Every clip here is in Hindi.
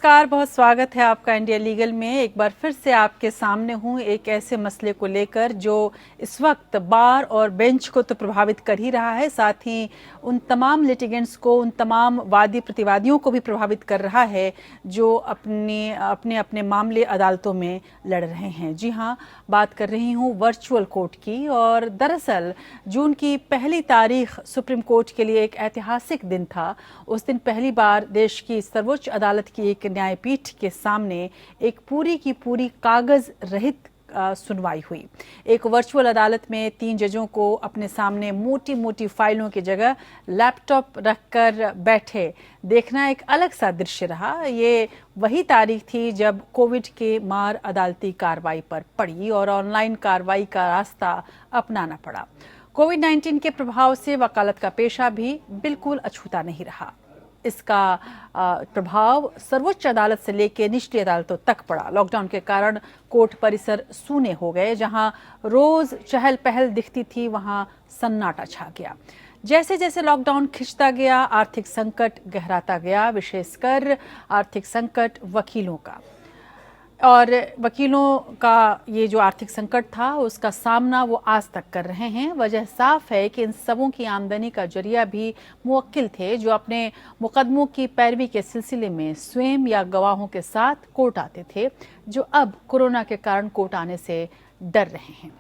नमस्कार, बहुत स्वागत है आपका इंडिया लीगल में। एक बार फिर से आपके सामने हूँ एक ऐसे मसले को लेकर जो इस वक्त बार और बेंच को तो प्रभावित कर ही रहा है, साथ ही उन तमाम लिटिगेंट्स को, उन तमाम वादी प्रतिवादियों को भी प्रभावित कर रहा है जो अपने अपने मामले अदालतों में लड़ रहे हैं। जी हाँ, बात कर रही हूँ वर्चुअल कोर्ट की। और दरअसल जून की पहली तारीख सुप्रीम कोर्ट के लिए एक ऐतिहासिक दिन था। उस दिन पहली बार देश की सर्वोच्च अदालत की एक न्यायपीठ के सामने एक पूरी की पूरी कागज रहित सुनवाई हुई। एक वर्चुअल अदालत में 3 जजों को अपने सामने मोटी मोटी फाइलों की जगह लैपटॉप रखकर बैठे देखना एक अलग सा दृश्य रहा। ये वही तारीख थी जब कोविड के मार अदालती कार्रवाई पर पड़ी और ऑनलाइन कार्रवाई का रास्ता अपनाना पड़ा। कोविड-19 के प्रभाव से वकालत का पेशा भी बिल्कुल अछूता नहीं रहा। इसका प्रभाव सर्वोच्च अदालत से लेकर निचली अदालतों तक पड़ा। लॉकडाउन के कारण कोर्ट परिसर सूने हो गए। जहां रोज चहल पहल दिखती थी, वहां सन्नाटा छा गया। जैसे जैसे लॉकडाउन खिंचता गया, आर्थिक संकट गहराता गया, विशेषकर आर्थिक संकट वकीलों का। और वकीलों का ये जो आर्थिक संकट था उसका सामना वो आज तक कर रहे हैं। वजह साफ है कि इन सबों की आमदनी का जरिया भी मुवक्किल थे जो अपने मुकदमों की पैरवी के सिलसिले में स्वयं या गवाहों के साथ कोर्ट आते थे, जो अब कोरोना के कारण कोर्ट आने से डर रहे हैं।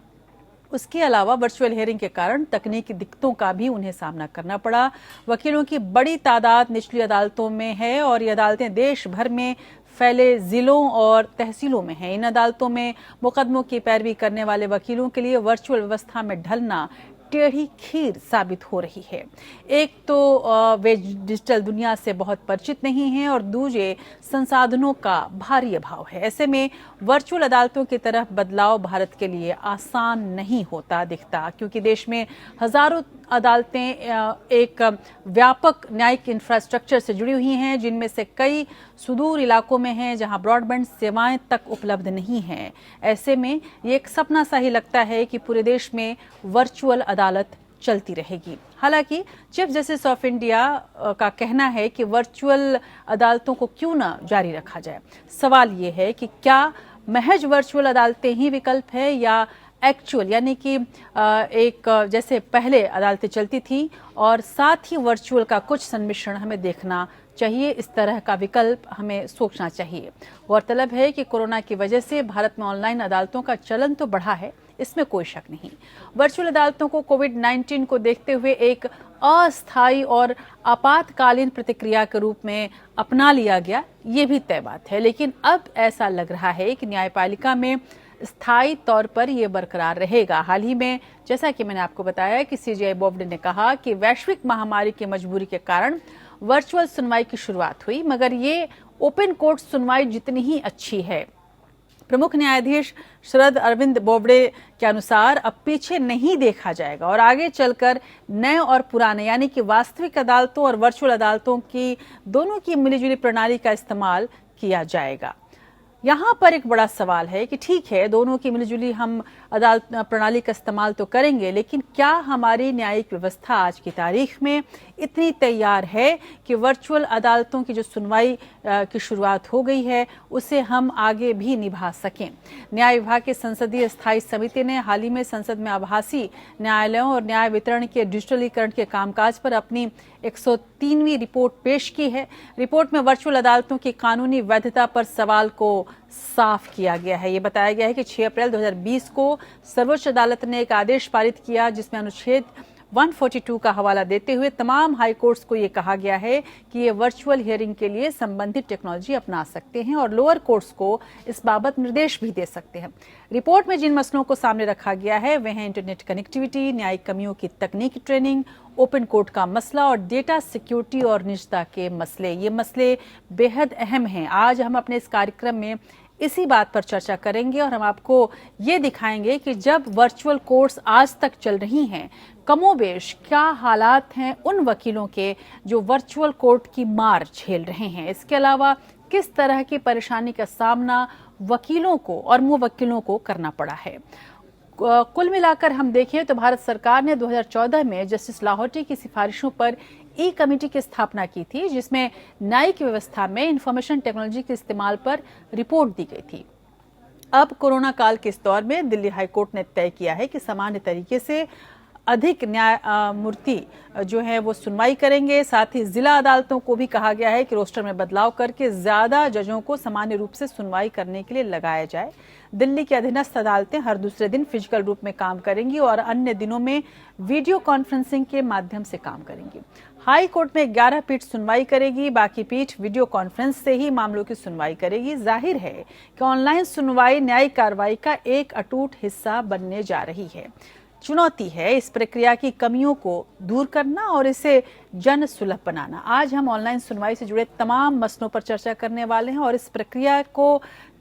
उसके अलावा वर्चुअल हियरिंग के कारण तकनीकी दिक्कतों का भी उन्हें सामना करना पड़ा। वकीलों की बड़ी तादाद निचली अदालतों में है और ये अदालतें देश भर में फैले जिलों और तहसीलों में हैं। इन अदालतों में मुकदमों की पैरवी करने वाले वकीलों के लिए वर्चुअल व्यवस्था में ढलना टेढ़ी खीर साबित हो रही है। एक तो वे डिजिटल दुनिया से बहुत परिचित नहीं हैं और दूसरे संसाधनों का भारी अभाव है। ऐसे में वर्चुअल अदालतों की तरफ बदलाव भारत के लिए आसान नहीं होता दिखता, क्योंकि देश में हजारों अदालतें एक व्यापक न्यायिक इंफ्रास्ट्रक्चर से जुड़ी हुई हैं, जिनमें से कई सुदूर इलाकों में हैं जहां ब्रॉडबैंड सेवाएं तक उपलब्ध नहीं हैं। ऐसे में ये एक सपना सा ही लगता है कि पूरे देश में वर्चुअल अदालत चलती रहेगी। हालांकि चीफ जस्टिस ऑफ इंडिया का कहना है कि वर्चुअल अदालतों को क्यों ना जारी रखा जाए। सवाल ये है कि क्या महज वर्चुअल अदालतें ही विकल्प है या एक्चुअल, यानी कि एक जैसे पहले अदालतें चलती थी और साथ ही वर्चुअल का कुछ सम्मिश्रण हमें देखना चाहिए। इस तरह का विकल्प हमें सोचना चाहिए। गौरतलब है कि कोरोना की वजह से भारत में ऑनलाइन अदालतों का चलन तो बढ़ा है, इसमें कोई शक नहीं। वर्चुअल अदालतों को कोविड-19 को देखते हुए एक अस्थायी और आपातकालीन प्रतिक्रिया के रूप में अपना लिया गया, ये भी तय बात है। लेकिन अब ऐसा लग रहा है कि न्यायपालिका में स्थायी तौर पर यह बरकरार रहेगा। हाल ही में जैसा कि मैंने आपको बताया कि सीजेआई बोबडे ने कहा कि वैश्विक महामारी की मजबूरी के कारण वर्चुअल सुनवाई की शुरुआत हुई, मगर ये ओपन कोर्ट सुनवाई जितनी ही अच्छी है। प्रमुख न्यायाधीश शरद अरविंद बोबडे के अनुसार अब पीछे नहीं देखा जाएगा और आगे चलकर नए और पुराने, यानी कि वास्तविक अदालतों और वर्चुअल अदालतों की दोनों की मिलीजुली प्रणाली का इस्तेमाल किया जाएगा। यहाँ पर एक बड़ा सवाल है कि ठीक है, दोनों की मिलीजुली हम अदालत प्रणाली का इस्तेमाल तो करेंगे, लेकिन क्या हमारी न्यायिक व्यवस्था आज की तारीख में इतनी तैयार है कि वर्चुअल अदालतों की जो सुनवाई की शुरुआत हो गई है उसे हम आगे भी निभा सकें। न्याय विभाग की संसदीय स्थायी समिति ने हाल ही में संसद में आभासी न्यायालयों और न्याय वितरण के डिजिटलीकरण के कामकाज पर अपनी 103वीं रिपोर्ट पेश की है। रिपोर्ट में वर्चुअल अदालतों की कानूनी वैधता पर सवाल को साफ किया गया है। ये बताया गया है कि 6 अप्रैल 2020 को सर्वोच्च अदालत ने एक आदेश पारित किया जिसमें अनुच्छेद 142 का हवाला देते हुए तमाम हाई कोर्ट्स को ये कहा गया है कि ये वर्चुअल हियरिंग के लिए संबंधित टेक्नोलॉजी अपना सकते हैं और लोअर कोर्ट्स को इस बाबत निर्देश भी दे सकते हैं। रिपोर्ट में जिन मसलों को सामने रखा गया है वे हैं इंटरनेट कनेक्टिविटी, न्यायिक कमियों की तकनीकी ट्रेनिंग, ओपन कोर्ट का मसला और डेटा सिक्योरिटी और निजता के मसले। ये मसले बेहद अहम हैं। आज हम अपने इस कार्यक्रम में इसी बात पर चर्चा करेंगे और हम आपको ये दिखाएंगे कि जब वर्चुअल कोर्ट्स आज तक चल रही हैं, कमोबेश क्या हालात हैं उन वकीलों के जो वर्चुअल कोर्ट की मार झेल रहे हैं। इसके अलावा किस तरह की परेशानी का सामना वकीलों को और मुवक्किलों को करना पड़ा है। कुल मिलाकर हम देखें तो भारत सरकार ने 2014 में जस्टिस लाहौटी की सिफारिशों पर ई कमेटी की स्थापना की थी, जिसमें न्यायिक व्यवस्था में इंफॉर्मेशन टेक्नोलॉजी के इस्तेमाल पर रिपोर्ट दी गई थी। अब कोरोना काल के इस दौर में दिल्ली हाईकोर्ट ने तय किया है कि सामान्य तरीके से अधिक न्यायमूर्ति जो है वो सुनवाई करेंगे। साथ ही जिला अदालतों को भी कहा गया है कि रोस्टर में बदलाव करके ज्यादा जजों को सामान्य रूप से सुनवाई करने के लिए लगाया जाए। दिल्ली की अधीनस्थ अदालतें हर दूसरे दिन फिजिकल रूप में काम करेंगी और अन्य दिनों में वीडियो कॉन्फ्रेंसिंग के माध्यम से काम करेंगी। हाई कोर्ट में 11 पीठ सुनवाई करेगी, बाकी पीठ वीडियो कॉन्फ्रेंस से ही मामलों की सुनवाई करेगी। जाहिर है कि ऑनलाइन सुनवाई न्यायिक कार्रवाई का एक अटूट हिस्सा बनने जा रही है। चुनौती है इस प्रक्रिया की कमियों को दूर करना और इसे जन सुलभ बनाना। आज हम ऑनलाइन सुनवाई से जुड़े तमाम मसलों पर चर्चा करने वाले हैं और इस प्रक्रिया को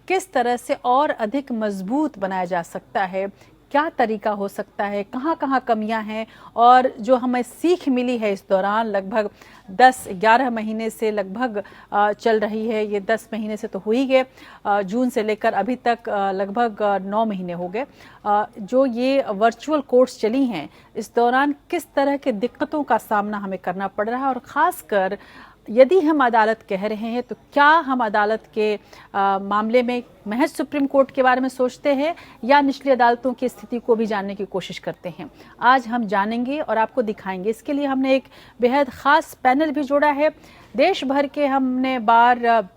किस तरह से और अधिक मजबूत बनाया जा सकता है, क्या तरीका हो सकता है, कहाँ कहाँ कमियां हैं और जो हमें सीख मिली है इस दौरान लगभग 10-11 महीने से लगभग चल रही है। ये 10 महीने से तो हो ही गए, जून से लेकर अभी तक लगभग 9 महीने हो गए जो ये वर्चुअल कोर्ट्स चली हैं। इस दौरान किस तरह के दिक्कतों का सामना हमें करना पड़ रहा है और ख़ासकर यदि हम अदालत कह रहे हैं तो क्या हम अदालत के मामले में महज सुप्रीम कोर्ट के बारे में सोचते हैं या निचली अदालतों की स्थिति को भी जानने की कोशिश करते हैं। आज हम जानेंगे और आपको दिखाएंगे। इसके लिए हमने एक बेहद खास पैनल भी जोड़ा है। देश भर के हमने बार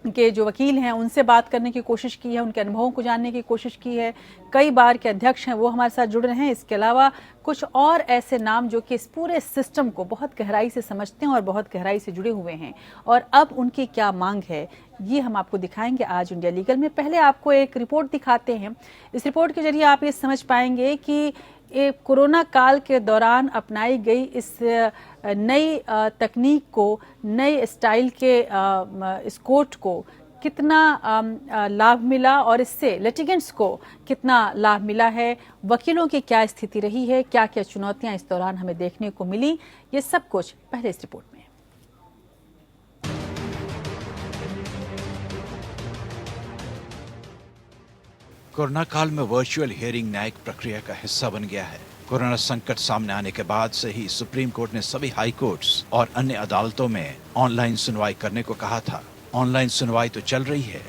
के जो वकील हैं उनसे बात करने की कोशिश की है, उनके अनुभवों को जानने की कोशिश की है। कई बार के अध्यक्ष हैं वो हमारे साथ जुड़ रहे हैं। इसके अलावा कुछ और ऐसे नाम जो कि इस पूरे सिस्टम को बहुत गहराई से समझते हैं और बहुत गहराई से जुड़े हुए हैं और अब उनकी क्या मांग है ये हम आपको दिखाएंगे आज इंडिया लीगल में। पहले आपको एक रिपोर्ट दिखाते हैं। इस रिपोर्ट के जरिए आप ये समझ पाएंगे कि कोरोना काल के दौरान अपनाई गई इस नई तकनीक को, नई स्टाइल के इस कोर्ट को कितना लाभ मिला और इससे लिटिगेंट्स को कितना लाभ मिला है, वकीलों की क्या स्थिति रही है, क्या क्या चुनौतियां इस दौरान हमें देखने को मिली, ये सब कुछ पहले इस रिपोर्ट में। कोरोना काल में वर्चुअल हियरिंग न्यायिक प्रक्रिया का हिस्सा बन गया है। कोरोना संकट सामने आने के बाद से ही सुप्रीम कोर्ट ने सभी हाई कोर्ट्स और अन्य अदालतों में ऑनलाइन सुनवाई करने को कहा था। ऑनलाइन सुनवाई तो चल रही है,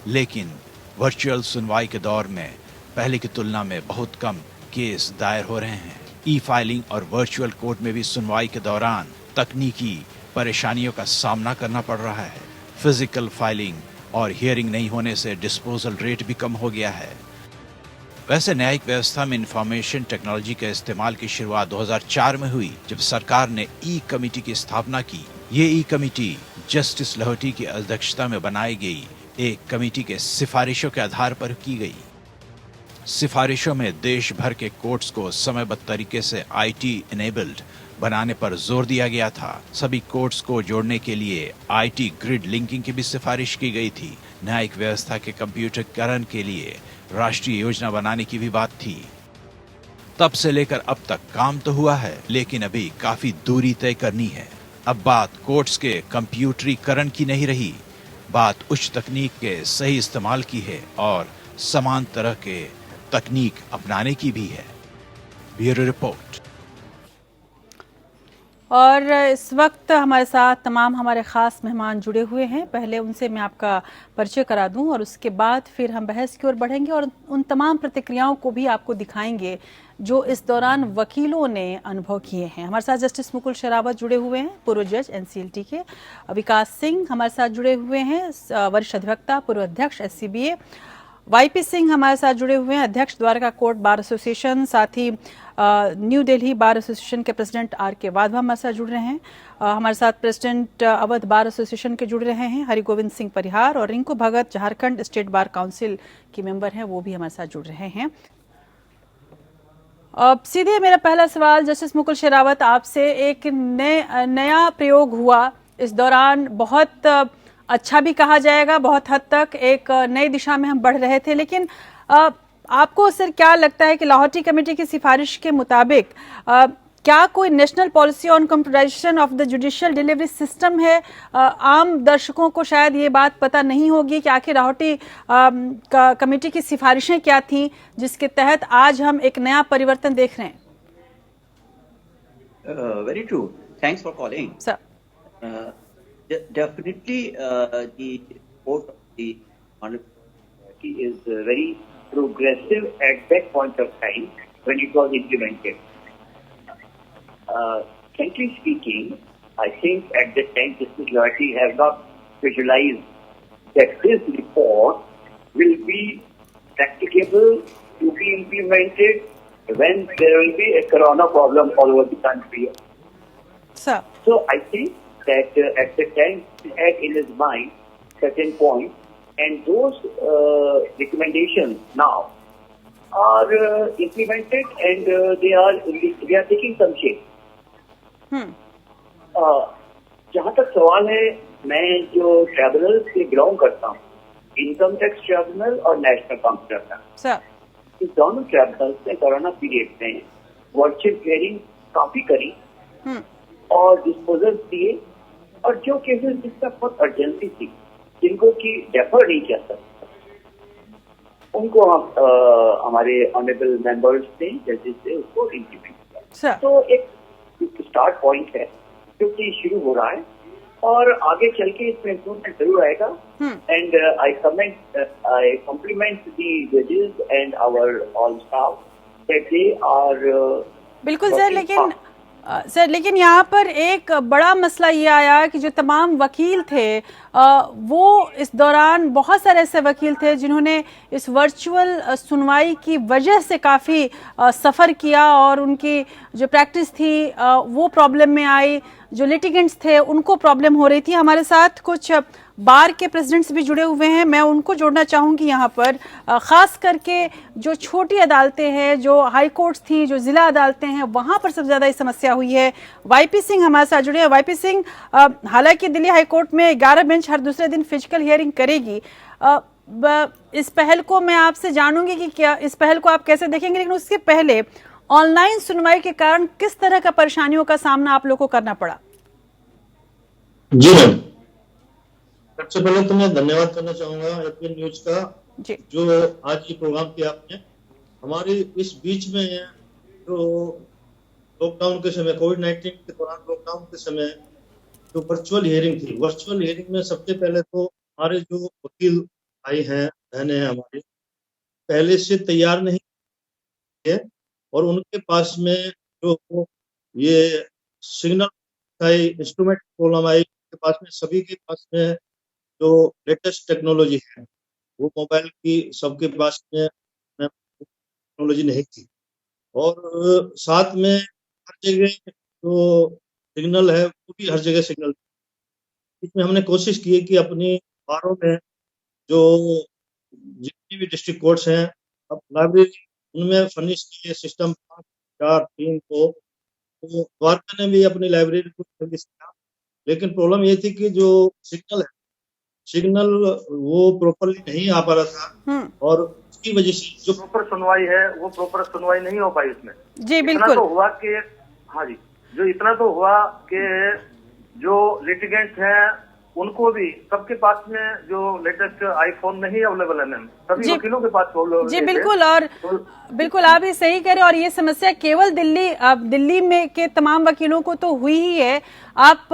लेकिन वर्चुअल सुनवाई के दौर में पहले की तुलना में बहुत कम केस दायर हो रहे हैं। ई फाइलिंग और वर्चुअल कोर्ट में भी सुनवाई के दौरान तकनीकी परेशानियों का सामना करना पड़ रहा है। फिजिकल फाइलिंग और हियरिंग नहीं होने से डिस्पोजल रेट भी कम हो गया है। वैसे न्यायिक व्यवस्था में इंफॉर्मेशन टेक्नोलॉजी के इस्तेमाल की शुरुआत 2004 में हुई, जब सरकार ने ई कमेटी की स्थापना की। ये ई कमेटी जस्टिस लाहौटी की अध्यक्षता में बनाई गई एक कमेटी के सिफारिशों के आधार पर की गई। सिफारिशों में देश भर के कोर्ट्स को समयबद्ध तरीके से IT इनेबल्ड बनाने पर जोर दिया गया था। सभी कोर्ट्स को जोड़ने के लिए IT ग्रिड लिंकिंग की भी सिफारिश की गई थी। न्यायिक व्यवस्था के कंप्यूटरीकरण के लिए राष्ट्रीय योजना बनाने की भी बात थी। तब से लेकर अब तक काम तो हुआ है, लेकिन अभी काफी दूरी तय करनी है। अब बात कोर्ट्स के कंप्यूटरीकरण की नहीं रही, बात उच्च तकनीक के सही इस्तेमाल की है और समान तरह के तकनीक अपनाने की भी है। Bureau report. और इस वक्त हमारे साथ तमाम हमारे ख़ास मेहमान जुड़े हुए हैं। पहले उनसे मैं आपका परिचय करा दूं और उसके बाद फिर हम बहस की ओर बढ़ेंगे और उन तमाम प्रतिक्रियाओं को भी आपको दिखाएंगे जो इस दौरान वकीलों ने अनुभव किए हैं। हमारे साथ जस्टिस मुकुल शेरावत जुड़े हुए हैं, पूर्व जज NCLT के। विकास सिंह हमारे साथ जुड़े हुए हैं, वरिष्ठ अधिवक्ता, पूर्व अध्यक्ष SCBA। YP सिंह हमारे साथ जुड़े हुए हैं, अध्यक्ष द्वारका कोर्ट बार एसोसिएशन। साथ ही न्यू दिल्ली बार एसोसिएशन के प्रेसिडेंट RK वाधवा हमारे साथ जुड़ रहे हैं। हमारे साथ प्रेसिडेंट अवध बार एसोसिएशन के जुड़ रहे हैं हरि गोविंद सिंह परिहार, और रिंकू भगत झारखंड स्टेट बार काउंसिल की मेंबर हैं, वो भी हमारे साथ जुड़ रहे हैं। अब सीधे मेरा पहला सवाल जस्टिस मुकुल शेरावत आपसे। एक नया प्रयोग हुआ इस दौरान, बहुत अच्छा भी कहा जाएगा, बहुत हद तक एक नई दिशा में हम बढ़ रहे थे, लेकिन आपको सर क्या लगता है कि लाहौटी कमेटी की सिफारिश के मुताबिक क्या कोई national policy on computerisation of the judicial delivery system है? आम दर्शकों को शायद ये बात पता नहीं होगी कि आखिर लाहौटी कमेटी की सिफारिशें क्या थीं जिसके तहत आज हम एक नया परिवर्तन देख रहे हैं। Very true. thanks for calling. Sir. Definitely, the report of the Honorable is very progressive at that point of time when it was implemented. Frankly speaking, I think at that time Justice Loyalty has not visualized that this report will be practicable to be implemented when there will be a corona problem all over the country. Sir. So I think that at the time he had in his mind certain points, and those recommendations now are implemented, and they are taking some shape. जहाँ तक सवाल है, मैं जो ट्राइब्यूनल से बिलोंग करता हूँ, इनकम टैक्स ट्राइब्यूनल और नेशनल काउंसिल का, इस दोनों ट्राइब्यूनल ने कोरोना पीरियड में वर्चुअल हियरिंग काफी करी और डिस्पोजल दिए, और जो केसेस जिसका बहुत अर्जेंसी थी, जिनको की डेफर नहीं किया सकता, उनको हम हमारे ऑनरेबल मेंबर्स ने जजेस से उसको इम्प्लीमेंट किया। तो एक स्टार्ट पॉइंट है जो कि शुरू हो रहा है, और आगे चल के इसमें इम्प्रूवमेंट जरूर आएगा। एंड आई कॉम्प्लीमेंट द जजेस and our all staff that they are. बिल्कुल सर, लेकिन यहाँ पर एक बड़ा मसला ये आया कि जो तमाम वकील थे वो इस दौरान, बहुत सारे ऐसे वकील थे जिन्होंने इस वर्चुअल सुनवाई की वजह से काफ़ी सफ़र किया, और उनकी जो प्रैक्टिस थी वो प्रॉब्लम में आई, जो लिटिगेंट्स थे उनको प्रॉब्लम हो रही थी। हमारे साथ कुछ बार के प्रेसिडेंट्स भी जुड़े हुए हैं, मैं उनको जोड़ना चाहूँगी यहाँ पर। ख़ास करके जो छोटी अदालतें हैं, जो हाई कोर्ट्स थी, जो ज़िला अदालतें हैं, वहाँ पर सबसे ज़्यादा ये समस्या हुई है। वाईपी सिंह हमारे साथ जुड़े हैं। वाईपी सिंह, हालांकि दिल्ली हाई कोर्ट में 11 बेंच हर दूसरे दिन फिजिकल हियरिंग करेगी, इस पहल को मैं आपसे जानूंगी कि क्या इस पहल को आप कैसे देखेंगे, लेकिन उसके पहले ऑनलाइन सुनवाई के कारण किस तरह का परेशानियों का सामना आप लोगों को करना पड़ा? जी मैम, सबसे पहले तो मैं धन्यवाद करना चाहूंगा एपीएन न्यूज का जी, जो आज ये प्रोग्राम किया आपने। हमारे इस बीच में जो लॉकडाउन के समय, कोविड-19 के दौरान लॉकडाउन के समय जो वर्चुअल हियरिंग थी, वर्चुअल हियरिंग में सबसे पहले तो हमारे जो वकील भाई हैं, बहनें हैं, हमारे पहले से तैयार नहीं है, और उनके पास में जो ये सिग्नल इंस्ट्रूमेंट प्रॉब्लम आई, के पास में सभी के पास में जो लेटेस्ट टेक्नोलॉजी है वो मोबाइल की सबके पास में टेक्नोलॉजी नहीं थी, और साथ में हर जगह जो सिग्नल है वो भी हर जगह सिग्नल। इसमें हमने कोशिश की कि अपनी बारों में जो जितनी भी डिस्ट्रिक्ट कोर्ट्स हैं, अब लाइब्रेरी उनमें फर्निश किए सिस्टम 5, 4, 3 को, तो द्वारका ने भी अपनी लाइब्रेरी को फर्निश किया, लेकिन प्रॉब्लम ये थी कि जो सिग्नल वो प्रॉपरली नहीं आ पा रहा था, और उसकी वजह से जो प्रॉपर सुनवाई है वो प्रॉपर सुनवाई नहीं हो पाई उसमें। जी बिल्कुल। इतना तो हुआ कि हाँ जी, जो इतना तो हुआ कि जो लिटिगेंट्स हैं उनको भी सबके पास में जो लेटेस्ट आईफोन नहीं अवेलेबल है मैम, सभी वकीलों के पास जी बिल्कुल। और बिल्कुल आप ये सही कह रहे हैं, और ये समस्या केवल दिल्ली में के तमाम वकीलों को तो हुई ही है। आप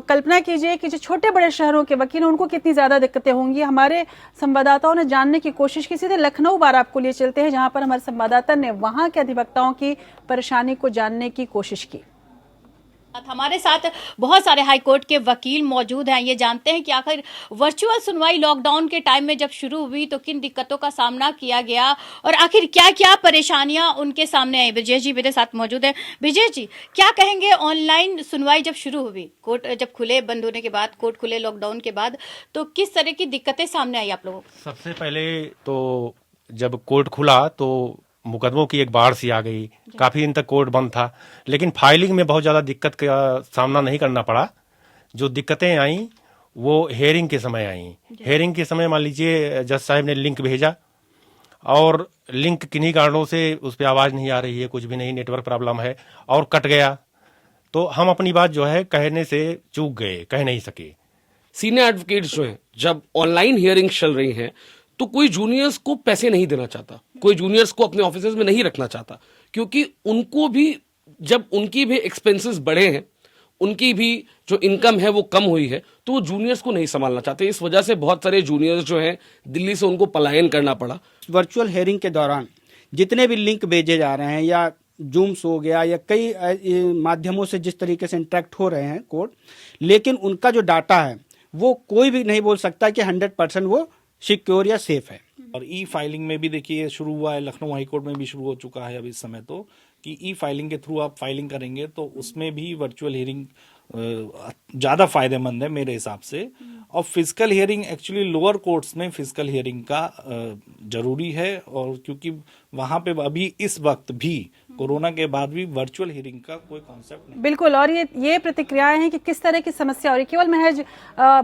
कल्पना कीजिए कि जो छोटे बड़े शहरों के वकील हैं उनको कितनी ज्यादा दिक्कतें होंगी। हमारे संवाददाताओं ने जानने की कोशिश की, सीधे लखनऊ बार आपको लिए चलते हैं, जहां पर हमारे संवाददाता ने वहां के अधिवक्ताओं की परेशानी को जानने की कोशिश की। हमारे साथ बहुत सारे हाईकोर्ट के वकील मौजूद हैं। ये जानते हैं कि आखिर वर्चुअल सुनवाई लॉकडाउन के टाइम में जब शुरू हुई तो किन दिक्कतों का सामना किया गया और आखिर क्या क्या परेशानियां उनके सामने आई। विजय जी मेरे साथ मौजूद हैं। विजय जी, क्या कहेंगे, ऑनलाइन सुनवाई जब शुरू हुई, कोर्ट जब खुले, बंद होने के बाद कोर्ट खुले लॉकडाउन के बाद, तो किस तरह की दिक्कतें सामने आई आप लोगों को? सबसे पहले तो जब कोर्ट खुला तो मुकदमों की एक बाढ़ सी आ गई। काफी दिन तक कोर्ट बंद था, लेकिन फाइलिंग में बहुत ज्यादा दिक्कत का सामना नहीं करना पड़ा। जो दिक्कतें आई वो हेयरिंग के समय आई। हेयरिंग के समय मान लीजिए जज साहब ने लिंक भेजा और लिंक किन्हीं कारणों से उस पर आवाज नहीं आ रही है, कुछ भी नहीं, नेटवर्क प्रॉब्लम है और कट गया, तो हम अपनी बात जो है कहने से चूक गए, कह नहीं सके। सीनियर एडवोकेट्स जो है जब ऑनलाइन हियरिंग चल रही है तो कोई जूनियर्स को पैसे नहीं देना चाहता, कोई जूनियर्स को अपने ऑफिसेज में नहीं रखना चाहता, क्योंकि उनको भी जब उनकी भी एक्सपेंसेस बढ़े हैं उनकी भी जो इनकम है वो कम हुई है, तो वो जूनियर्स को नहीं संभालना चाहते। इस वजह से बहुत सारे जूनियर्स जो हैं दिल्ली से उनको पलायन करना पड़ा। वर्चुअल हेयरिंग के दौरान जितने भी लिंक भेजे जा रहे हैं या जूम्स हो गया या कई माध्यमों से जिस तरीके से इंटरेक्ट हो रहे हैं कोर्ट, लेकिन उनका जो डाटा है वो कोई भी नहीं बोल सकता कि 100% वो सिक्योर या सेफ है। और ई फाइलिंग में भी देखिए शुरू हुआ है, लखनऊ हाईकोर्ट में भी शुरू हो चुका है अब इस समय तो, कि ई फाइलिंग के थ्रू आप फाइलिंग करेंगे तो उसमें भी वर्चुअल हियरिंग ज़्यादा फायदेमंद है मेरे हिसाब से। और physical hearing actually lower courts में फिजिकल हियरिंग का जरूरी है, और क्योंकि वहाँ पे अभी इस वक्त भी कोरोना के बाद भी वर्चुअल हियरिंग का कोई कॉन्सेप्ट नहीं। बिल्कुल, और ये प्रतिक्रियाएं हैं कि किस तरह की समस्या हो रही है। केवल महज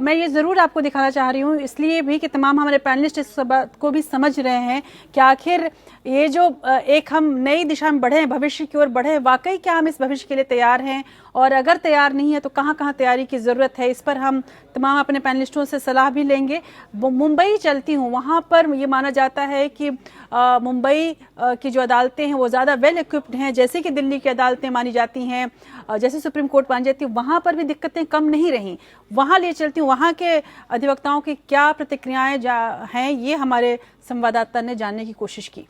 मैं ये जरूर आपको दिखाना चाह रही हूँ इसलिए भी कि तमाम हमारे पैनलिस्ट इस बात को भी समझ रहे हैं कि आखिर ये जो एक हम नई दिशा में बढ़े हैं, भविष्य की ओर बढ़े, वाकई क्या हम इस भविष्य के लिए तैयार हैं, और अगर तैयार नहीं है तो कहाँ कहाँ तैयारी की जरूरत है। इस पर हम तमाम अपने पैनलिस्टों से सलाह भी लेंगे। मुंबई चलती हूँ, वहाँ पर ये माना जाता है कि मुंबई की जो अदालतें हैं वो ज़्यादा वेल इक्विप्ड हैं, जैसे कि दिल्ली की अदालतें मानी जाती हैं, जैसे सुप्रीम कोर्ट मानी जाती है। वहाँ पर भी दिक्कतें कम नहीं रहीं। वहाँ ले चलती हूँ, वहाँ के अधिवक्ताओं की क्या प्रतिक्रियाएं हैं, ये हमारे संवाददाता ने जानने की कोशिश की।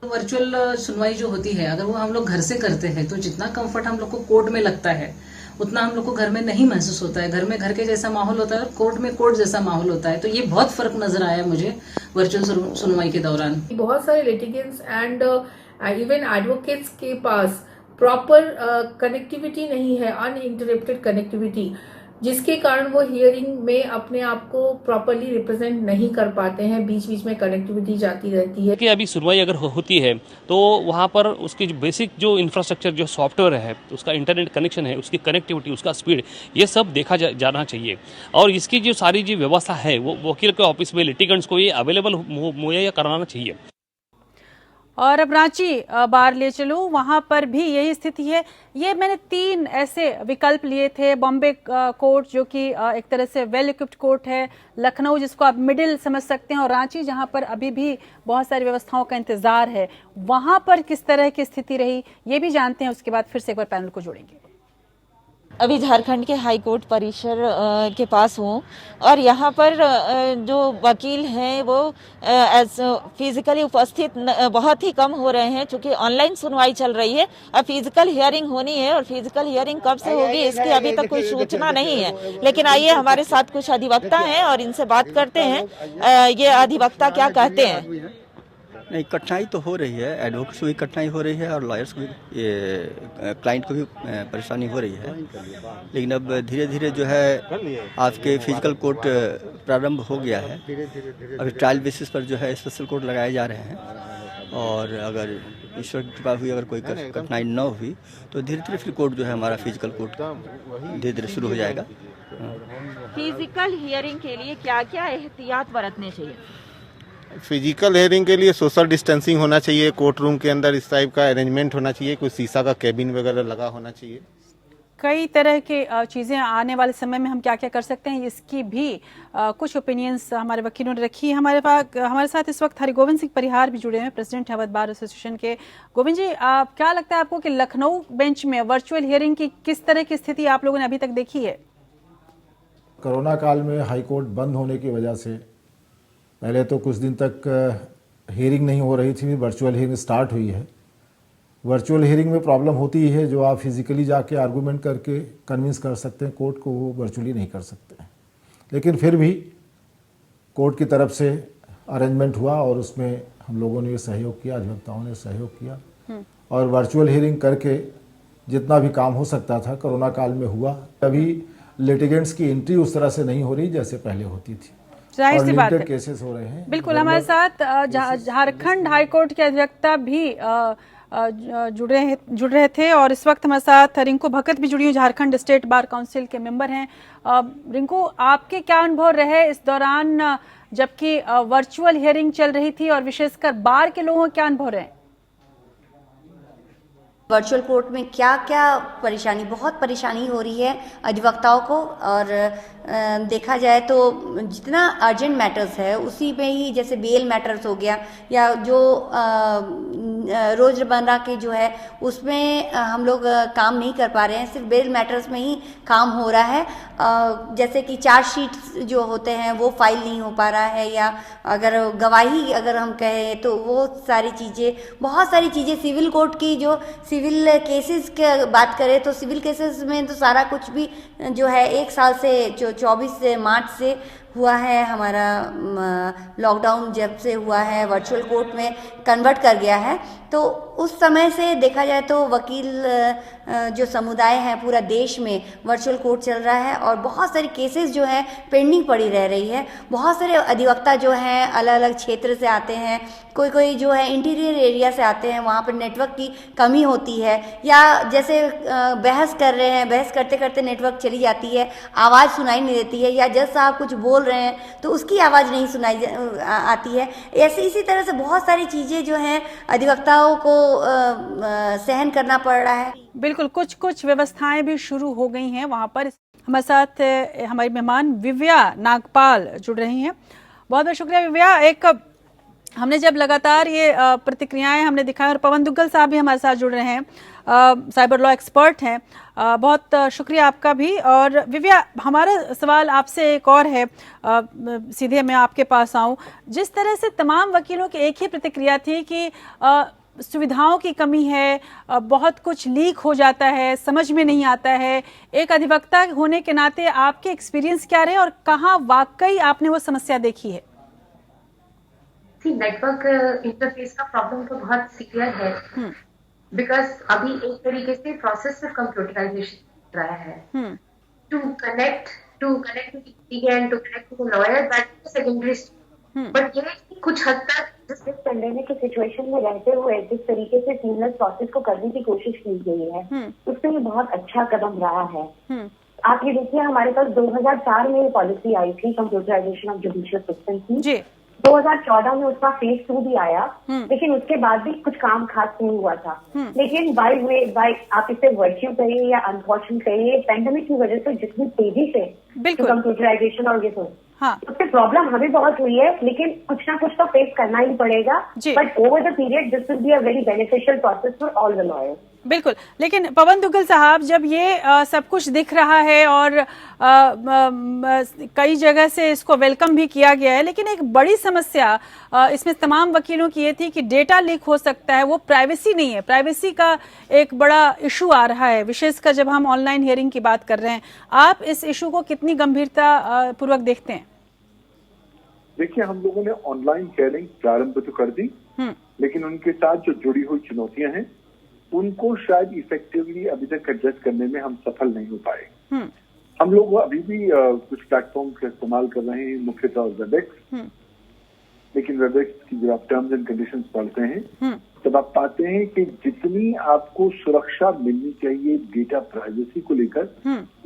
वर्चुअल सुनवाई जो होती है, अगर वो हम लोग घर से करते हैं तो जितना कंफर्ट हम लोग को कोर्ट में लगता है उतना हम लोग को घर में नहीं महसूस होता है। घर में घर के जैसा माहौल होता है और कोर्ट में कोर्ट जैसा माहौल होता है। तो ये बहुत फर्क नजर आया मुझे वर्चुअल सुनवाई के दौरान। बहुत सारे लिटिगेंट्स एंड इवन एडवोकेट्स के पास प्रॉपर कनेक्टिविटी नहीं है, अनइंटरप्टेड कनेक्टिविटी, जिसके कारण वो हियरिंग में अपने आप को प्रॉपरली रिप्रेजेंट नहीं कर पाते हैं। बीच बीच में कनेक्टिविटी जाती रहती है। कि अभी सुनवाई अगर होती है तो वहाँ पर उसकी जो बेसिक जो इंफ्रास्ट्रक्चर जो सॉफ्टवेयर है, उसका इंटरनेट कनेक्शन है, उसकी कनेक्टिविटी, उसका स्पीड, ये सब देखा जाना चाहिए। और इसकी जो सारी जो व्यवस्था है वो वकील के ऑफिस में लिटिगेंट्स को ये अवेलेबल मुहैया कराना चाहिए। और अब रांची बार ले चलूं, वहां पर भी यही स्थिति है। ये मैंने 3 ऐसे विकल्प लिए थे। बॉम्बे कोर्ट जो कि एक तरह से वेल इक्विप्ड कोर्ट है, लखनऊ जिसको आप मिडिल समझ सकते हैं, और रांची जहां पर अभी भी बहुत सारी व्यवस्थाओं का इंतजार है। वहां पर किस तरह की स्थिति रही ये भी जानते हैं, उसके बाद फिर से एक बार पैनल को जोड़ेंगे। अभी झारखंड के हाई कोर्ट परिसर के पास हूँ और यहाँ पर जो वकील हैं वो फिजिकली उपस्थित बहुत ही कम हो रहे हैं, क्योंकि ऑनलाइन सुनवाई चल रही है। अब फिजिकल हियरिंग होनी है और फिजिकल हियरिंग कब से होगी इसकी अभी तक कोई सूचना नहीं है। लेकिन आइए हमारे साथ कुछ अधिवक्ता हैं और इनसे बात करते हैं, ये अधिवक्ता क्या कहते हैं। नहीं, कठिनाई तो हो रही है, एडवोकेट्स को भी कठिनाई हो रही है और लॉयर्स को भी, ये क्लाइंट को भी परेशानी हो रही है। लेकिन अब धीरे धीरे जो है आपके फिजिकल कोर्ट प्रारंभ हो गया है। अभी ट्रायल बेसिस पर जो है स्पेशल कोर्ट लगाए जा रहे हैं, और अगर ईश्वर की कृपा हुई, अगर कोई कठिनाई न हुई तो धीरे धीरे फिर कोर्ट जो है हमारा फिजिकल कोर्ट धीरे धीरे शुरू हो जाएगा। फिजिकल हियरिंग के लिए क्या क्या एहतियात बरतने चाहिए? फिजिकल हियरिंग के लिए सोशल डिस्टेंसिंग होना चाहिए, कोर्ट रूम के अंदर इस टाइप का अरेंजमेंट होना चाहिए, कोई शीशा का कैबिन वगैरह लगा होना चाहिए। कई तरह की चीज़ें आने वाले समय में हम क्या क्या कर सकते हैं, इसकी भी कुछ ओपिनियंस हमारे वकीलों ने रखी। हमारे साथ इस वक्त हरिगोविंद सिंह परिहार भी जुड़े हैं, प्रेसिडेंट अवध बार एसोसिएशन के। गोविंद जी, क्या लगता है आपको कि लखनऊ बेंच में वर्चुअल हियरिंग की किस तरह की स्थिति आप लोगों ने अभी तक देखी है? कोरोना काल में हाईकोर्ट बंद होने की वजह से पहले तो कुछ दिन तक हियरिंग नहीं हो रही थी, वर्चुअल हियरिंग स्टार्ट हुई है। वर्चुअल हियरिंग में प्रॉब्लम होती ही है, जो आप फिजिकली जाके आर्गूमेंट करके कन्विंस कर सकते हैं कोर्ट को, वो वर्चुअली नहीं कर सकते हैं। लेकिन फिर भी कोर्ट की तरफ से अरेंजमेंट हुआ और उसमें हम लोगों ने सहयोग किया, अधिवक्ताओं ने सहयोग किया और वर्चुअल हियरिंग करके जितना भी काम हो सकता था कोरोना काल में हुआ। अभी लिटिगेंट्स की एंट्री उस तरह से नहीं हो रही जैसे पहले होती थी, जाहिर सी बात है, केसेस हो रहे हैं। बिल्कुल, हमारे साथ झारखंड हाईकोर्ट के अधिवक्ता भी जुड़ रहे थे और इस वक्त हमारे साथ रिंकू भगत भी जुड़ी हुई, झारखंड स्टेट बार काउंसिल के मेंबर हैं। रिंकू, आपके क्या अनुभव रहे इस दौरान जबकि वर्चुअल हियरिंग चल रही थी, और विशेषकर बार के लोगों के क्या अनुभव रहे? वर्चुअल कोर्ट में क्या क्या परेशानी, बहुत परेशानी हो रही है अधिवक्ताओं को। और देखा जाए तो जितना अर्जेंट मैटर्स है उसी में ही, जैसे बेल मैटर्स हो गया या जो रोजमर्रा के जो है उसमें हम लोग काम नहीं कर पा रहे हैं, सिर्फ बेल मैटर्स में ही काम हो रहा है। जैसे कि चार्जशीट जो होते हैं वो फाइल नहीं हो पा रहा है, या अगर गवाही अगर हम कहें तो वो सारी चीज़ें, बहुत सारी चीज़ें सिविल कोर्ट की, जो सिविल केसेस की बात करें तो सिविल केसेस में तो सारा कुछ भी जो है 1 साल से 24 मार्च से हुआ है, हमारा लॉकडाउन जब से हुआ है वर्चुअल कोर्ट में कन्वर्ट कर गया है। तो उस समय से देखा जाए तो वकील जो समुदाय है पूरा देश में वर्चुअल कोर्ट चल रहा है और बहुत सारी केसेस जो है पेंडिंग पड़ी रह रही है। बहुत सारे अधिवक्ता जो हैं अलग अलग क्षेत्र से आते हैं, कोई जो है इंटीरियर एरिया से आते हैं, वहाँ पर नेटवर्क की कमी होती है, या जैसे बहस कर रहे हैं, बहस करते करते नेटवर्क चली जाती है, आवाज़ सुनाई नहीं देती है, या जज साहब कुछ बोल रहे हैं तो उसकी आवाज़ नहीं सुनाई आती है। ऐसे इसी तरह से बहुत सारी चीज़ें जो हैं अधिवक्ताओं को सहन करना पड़ रहा है। बिल्कुल, कुछ व्यवस्थाएं भी शुरू हो गई हैं वहाँ पर। हमारे साथ हमारी मेहमान विव्या नागपाल जुड़ रही हैं। बहुत बहुत शुक्रिया विव्या। एक हमने जब लगातार ये प्रतिक्रियाएं हमने दिखाई, और पवन दुग्गल साहब भी हमारे साथ जुड़ रहे हैं, साइबर लॉ एक्सपर्ट हैं, बहुत शुक्रिया आपका भी। और विव्या, हमारा सवाल आपसे एक और है, सीधे मैं आपके पास आऊं। जिस तरह से तमाम वकीलों की एक ही प्रतिक्रिया थी कि सुविधाओं की कमी है, बहुत कुछ लीक हो जाता है, समझ में नहीं आता है, एक अधिवक्ता होने के नाते आपके एक्सपीरियंस क्या रहे और कहाँ वाकई आपने वो समस्या देखी है? नेटवर्क इंटरफेस का प्रॉब्लम तो बहुत सीरियस है, बिकॉज अभी एक तरीके से प्रोसेस सिर्फ कंप्यूटराइजेशन रहा है। To connect to the lawyer, that is secondary. But ये कुछ हद तक जिस पेंडेमिक के सिचुएशन में रहते हुए जिस तरीके से सीमलेस प्रोसेस को करने की कोशिश की गई है, उससे ये बहुत अच्छा कदम रहा है। आप ये देखिए, हमारे पास 2004 में ये पॉलिसी आई थी कंप्यूटराइजेशन ऑफ जुडिशियल सिस्टम की। 2014 में उसका फेज 2 भी आया, लेकिन उसके बाद भी कुछ काम खास नहीं हुआ था। लेकिन बाय आप इसे वर्च्यू कहिए या अनफॉर्चुनेट कहिए, पेंडेमिक की वजह से जितनी तेजी से कंप्यूटराइजेशन और ये सब, उससे प्रॉब्लम हमें बहुत हुई है, लेकिन कुछ ना कुछ तो फेस करना ही पड़ेगा। But over the period this will be a very beneficial process for all the lawyers. बिल्कुल, लेकिन पवन दुग्गल साहब, जब ये सब कुछ दिख रहा है और कई जगह से इसको वेलकम भी किया गया है, लेकिन एक बड़ी समस्या इसमें तमाम वकीलों की ये थी कि डेटा लीक हो सकता है, वो प्राइवेसी नहीं है, प्राइवेसी का एक बड़ा इशू आ रहा है, विशेषकर जब हम ऑनलाइन हियरिंग की बात कर रहे हैं। आप इस इशू को कितनी गंभीरता पूर्वक देखते हैं? देखिए, हम लोगों ने ऑनलाइन हियरिंग प्रारंभ तो कर दी, लेकिन उनके साथ जो जुड़ी हुई चुनौतियां हैं उनको शायद इफेक्टिवली अभी तक एड्रेस करने में हम सफल नहीं हो पाए। हम लोग अभी भी कुछ प्लेटफॉर्म का इस्तेमाल कर रहे हैं, मुख्यतः वेबएक्स। लेकिन वेबएक्स की जब आप टर्म्स एंड कंडीशंस पढ़ते हैं तब आप पाते हैं कि जितनी आपको सुरक्षा मिलनी चाहिए डेटा प्राइवेसी को लेकर,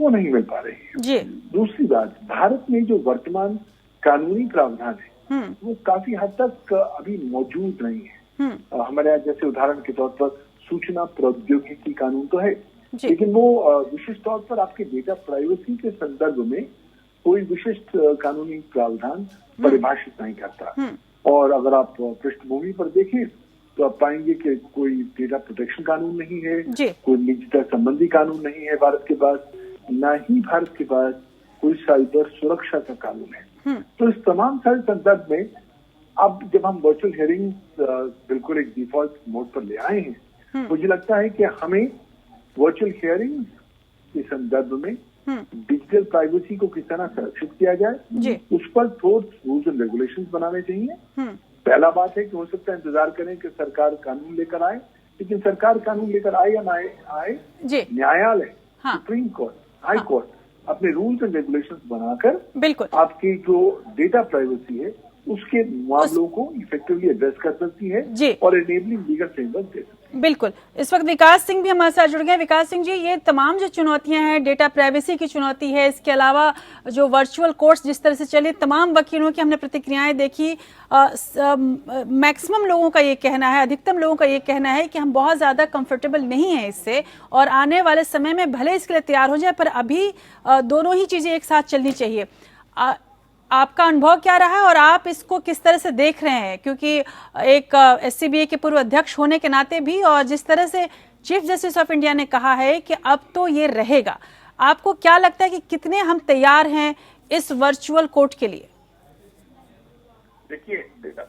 वो नहीं मिल पा रही है। दूसरी बात, भारत में जो वर्तमान कानूनी प्रावधान है वो काफी हद तक अभी मौजूद नहीं है। हमारे यहाँ जैसे उदाहरण के तौर पर सूचना प्रौद्योगिकी कानून तो है, लेकिन वो विशिष्ट तौर पर आपके डेटा प्राइवेसी के संदर्भ में कोई विशिष्ट कानूनी प्रावधान परिभाषित नहीं करता। और अगर आप पृष्ठभूमि पर देखें तो आप पाएंगे कि कोई डेटा प्रोटेक्शन कानून नहीं है, कोई निजता संबंधी कानून नहीं है भारत के पास, ना ही भारत के पास कोई साइबर सुरक्षा का कानून है। तो इस तमाम सारे संदर्भ में अब जब हम वर्चुअल हियरिंग बिल्कुल एक डिफॉल्ट मोड पर ले आए हैं, मुझे लगता है कि हमें वर्चुअल हियरिंग के संदर्भ में डिजिटल प्राइवेसी को किस तरह संरक्षित किया जाए, उस पर ठोस रूल्स एंड रेगुलेशंस बनाने चाहिए। पहला बात है कि हो सकता है इंतजार करें कि सरकार कानून लेकर आए, लेकिन सरकार कानून लेकर आए या ना आए, न्यायालय, सुप्रीम कोर्ट, हाई कोर्ट अपने रूल्स एंड रेगुलेशंस बनाकर बिल्कुल आपकी जो डेटा प्राइवेसी है उसके मामलों को इफेक्टिवली एड्रेस कर सकती है और एनेबलिंग लीगल फ्रेमवर्क दे सकती है। बिल्कुल, इस वक्त विकास सिंह भी हमारे साथ जुड़ गए। विकास सिंह जी, ये तमाम जो चुनौतियां हैं, डेटा प्राइवेसी की चुनौती है, इसके अलावा जो वर्चुअल कोर्ट्स जिस तरह से चले, तमाम वकीलों की हमने प्रतिक्रियाएं देखी। मैक्सिमम लोगों का ये कहना है, अधिकतम लोगों का ये कहना है कि हम बहुत ज्यादा कंफर्टेबल नहीं है इससे, और आने वाले समय में भले इसके लिए तैयार हो जाए, पर अभी दोनों ही चीजें एक साथ चलनी चाहिए। आपका अनुभव क्या रहा है और आप इसको किस तरह से देख रहे हैं? क्योंकि एक SCBA के पूर्व अध्यक्ष होने के नाते भी, और जिस तरह से चीफ जस्टिस ऑफ इंडिया ने कहा है कि अब तो ये रहेगा, आपको क्या लगता है कि कितने हम तैयार हैं इस वर्चुअल कोर्ट के लिए? देखिए,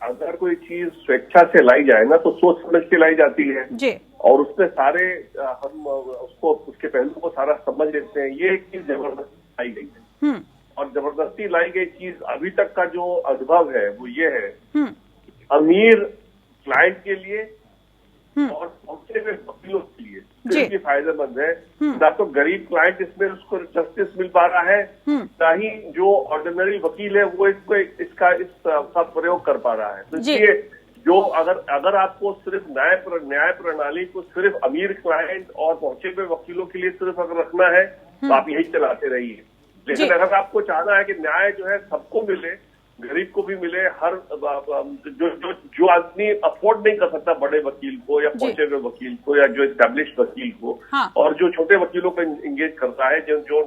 अगर कोई चीज स्वेच्छा से लाई जाए ना तो सोच समझ के लाई जाती है जी, और उसमें सारे हम उसको उसके पहलू को सारा समझ लेते हैं। ये एक चीज जबरदस्ती लाई गई है, और जबरदस्ती लाई गई चीज अभी तक का जो अनुभव है वो ये है, अमीर क्लाइंट के लिए और पहुंचे हुए वकीलों के लिए सिर्फ फायदेमंद है। ना तो गरीब क्लाइंट इसमें उसको जस्टिस मिल पा रहा है, ना ही जो ऑर्डिनरी वकील है वो इसका प्रयोग कर पा रहा है। तो इसलिए जो अगर आपको सिर्फ न्याय प्रणाली को सिर्फ अमीर क्लाइंट और पहुंचे हुए वकीलों के लिए सिर्फ अगर रखना है तो आप यही चलाते रहिए। लेकिन अगर आपको चाहना है कि न्याय जो है सबको मिले, गरीब को भी मिले, हर जो आदमी अफोर्ड नहीं कर सकता बड़े वकील को या पहुंचे हुए वकील को या जो एस्टैब्लिश्ड वकील को, और जो छोटे वकीलों को इंगेज करता है, जो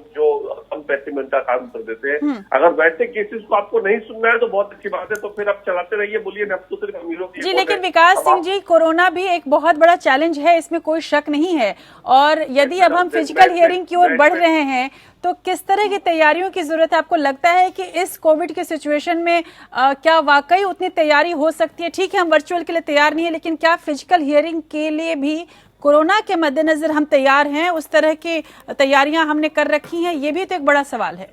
कम पैसे में उनका काम कर देते हैं, अगर वैसे केसेस को आपको नहीं सुनना है तो बहुत अच्छी बात है, तो फिर आप चलाते रहिए, बोलिए अब तो सिर्फ अमीरों की। जी, लेकिन विकास सिंह जी, कोरोना भी एक बहुत बड़ा चैलेंज है, इसमें कोई शक नहीं है, और यदि अब हम फिजिकल हियरिंग की ओर बढ़ रहे हैं तो किस तरह की तैयारियों की जरूरत है? आपको लगता है कि इस कोविड के सिचुएशन में क्या वाकई उतनी तैयारी हो सकती है? ठीक है, हम वर्चुअल के लिए तैयार नहीं है, लेकिन क्या फिजिकल हियरिंग के लिए भी कोरोना के मद्देनजर हम तैयार हैं? उस तरह की तैयारियां हमने कर रखी हैं? ये भी तो एक बड़ा सवाल है।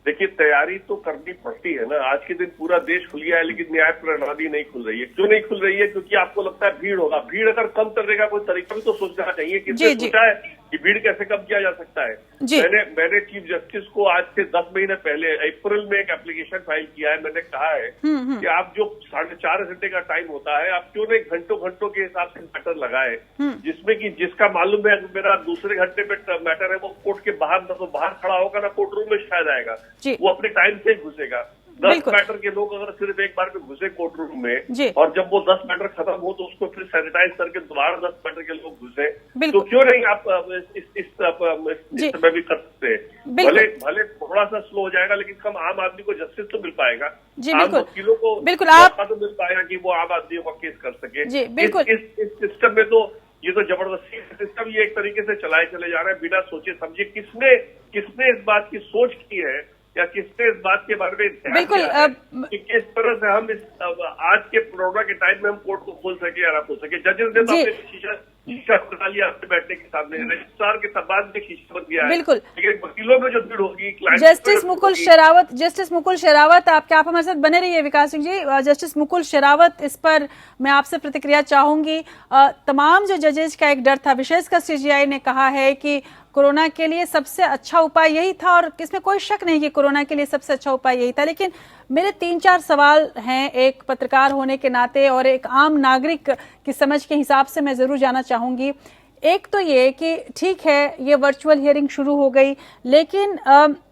देखिए, तैयारी तो करनी पड़ती है ना। आज के दिन पूरा देश खुल गया है, लेकिन न्याय प्रणाली नहीं खुल रही है। क्यों नहीं खुल रही है? क्योंकि आपको लगता है भीड़ होगा। भीड़ अगर कम करने का कोई तरीका भी तो सोचना चाहिए। किसने सोचा है कि भीड़ कैसे कम किया जा सकता है? मैंने चीफ जस्टिस को आज से 10 महीने पहले अप्रैल में एक एप्लीकेशन फाइल किया है। मैंने कहा है कि आप जो 4.5 घंटे का टाइम होता है, आप क्यों नहीं घंटों के हिसाब से मैटर लगाए, जिसमें कि जिसका मालूम है मेरा दूसरे घंटे पे मैटर है वो कोर्ट के बाहर ना तो बाहर खड़ा होगा ना कोर्ट रूम में शायद आएगा, वो अपने टाइम से ही घुसेगा। 10 मैटर के लोग अगर सिर्फ एक बार में घुसे कोर्ट रूम में, और जब वो 10 मैटर खत्म हो तो उसको फिर सैनिटाइज करके दोबारा 10 मैटर के लोग घुसे, तो क्यों नहीं आप इस समय भी कर सकते हैं? भले थोड़ा सा स्लो हो जाएगा, लेकिन कम आम आदमी को जस्टिस तो मिल पाएगा, आम वकीलों को मौका तो मिल पाएगा कि वो आम आदमियों का केस कर सके। इस सिस्टम में तो ये तो जबरदस्ती सिस्टम ये एक तरीके से चलाए चले जा रहे हैं बिना सोचे समझे। किसने इस बात की सोच की है या किसने इस बात के बारे में बिल्कुल कि किस तरह से हम आज के कोरोना के टाइम में हम कोर्ट को खोल सके या ना खोल सके? जजेस ने तो शीशा बना लिया अपने बैठने के सामने, रजिस्ट्रार के बाद में शीशा बन गया है, लेकिन वकीलों में जो भीड़ होगी। जस्टिस मुकुल शेरावत आप हमारे साथ बने रहिए। विकास सिंह जी, जस्टिस मुकुल शेरावत, इस पर मैं आपसे प्रतिक्रिया चाहूंगी। तमाम जो जजेस का एक डर था, विशेषकर CJI ने कहा है कि कोरोना के लिए सबसे अच्छा उपाय यही था, और इसमें कोई शक नहीं कि कोरोना के लिए सबसे अच्छा उपाय यही था। लेकिन मेरे 3-4 सवाल हैं एक पत्रकार होने के नाते और एक आम नागरिक की समझ के हिसाब से मैं जरूर जानना चाहूंगी। एक तो ये कि ठीक है, ये वर्चुअल हियरिंग शुरू हो गई, लेकिन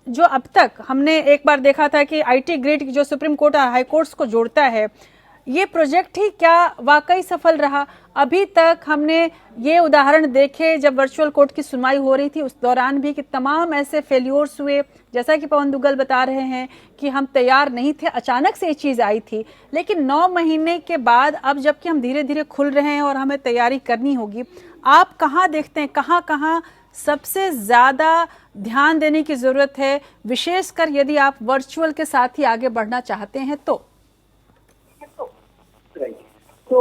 जो अब तक हमने एक बार देखा था कि IT ग्रिड जो सुप्रीम कोर्ट और हाई कोर्ट्स को जोड़ता है, ये प्रोजेक्ट ही क्या वाकई सफल रहा? अभी तक हमने ये उदाहरण देखे जब वर्चुअल कोर्ट की सुनवाई हो रही थी, उस दौरान भी कि तमाम ऐसे फेल्योर्स हुए, जैसा कि पवन दुग्गल बता रहे हैं कि हम तैयार नहीं थे, अचानक से ये चीज आई थी। लेकिन 9 महीने के बाद अब जबकि हम धीरे धीरे खुल रहे हैं और हमें तैयारी करनी होगी, आप कहाँ देखते हैं कहाँ सबसे ज्यादा ध्यान देने की जरूरत है, विशेषकर यदि आप वर्चुअल के साथ ही आगे बढ़ना चाहते हैं तो? So,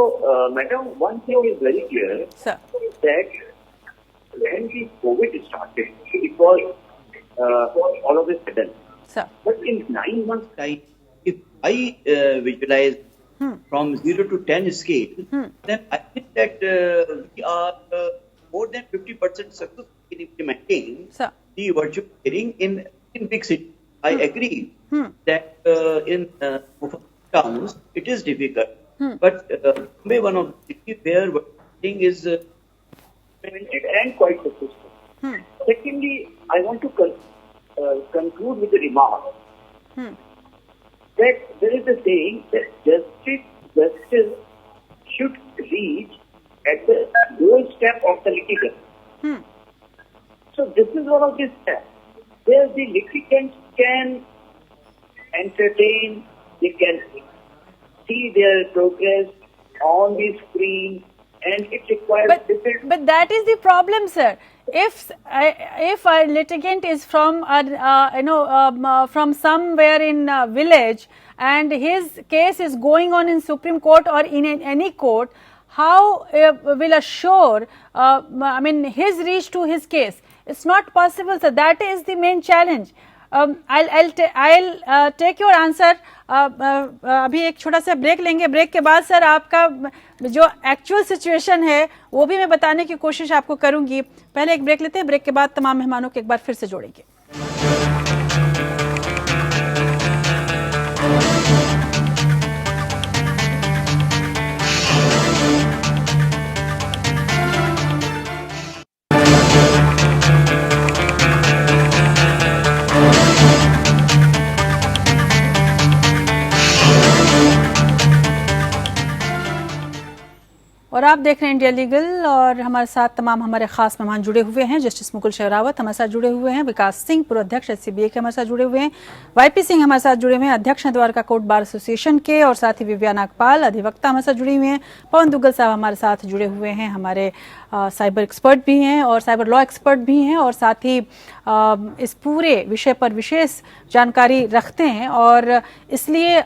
madam, one thing is very clear, sir, that when the COVID started, it was all of a sudden. Sir. But in 9 months' time, if I visualize from 0 to 10 scale, then I think that we are more than 50% successful in implementing the virtual hearing in big cities. I agree that in towns, it is difficult. But Bombay, one of the cities where hearing is implemented and quite successful. Secondly, I want to conclude with a remark that there is a saying that justice should reach at the doorstep of the litigant. So this is one of these steps where the litigants can entertain, they can see their progress on the screen, and it requires but that is the problem, sir. If a litigant is from from somewhere in a village and his case is going on in Supreme Court or in any court, how will assure his reach to his case? It's not possible, sir. That is the main challenge. I'll take your answer. अभी एक छोटा सा ब्रेक लेंगे. ब्रेक के बाद सर आपका जो एक्चुअल सिचुएशन है वो भी मैं बताने की कोशिश आपको करूंगी. पहले एक ब्रेक लेते हैं. ब्रेक के बाद तमाम मेहमानों को एक बार फिर से जोड़ेंगे. और आप देख रहे हैं इंडिया लीगल और हमारे साथ तमाम हमारे खास मेहमान जुड़े हुए हैं. जस्टिस मुकुल शेरावत हमारे साथ जुड़े हुए हैं, विकास सिंह पूर्व अध्यक्ष SCBA के हमारे साथ जुड़े हुए हैं, YP सिंह हमारे साथ जुड़े हुए हैं अध्यक्ष हैं द्वारका कोर्ट बार एसोसिएशन के, और साथ ही विव्या नागपाल अधिवक्ता हमारे साथ जुड़ी हुई हैं, पवन दुग्गल साहब हमारे साथ जुड़े हुए हैं, हमारे साइबर एक्सपर्ट भी हैं और साइबर लॉ एक्सपर्ट भी हैं और साथ ही इस पूरे विषय पर विशेष जानकारी रखते हैं. और इसलिए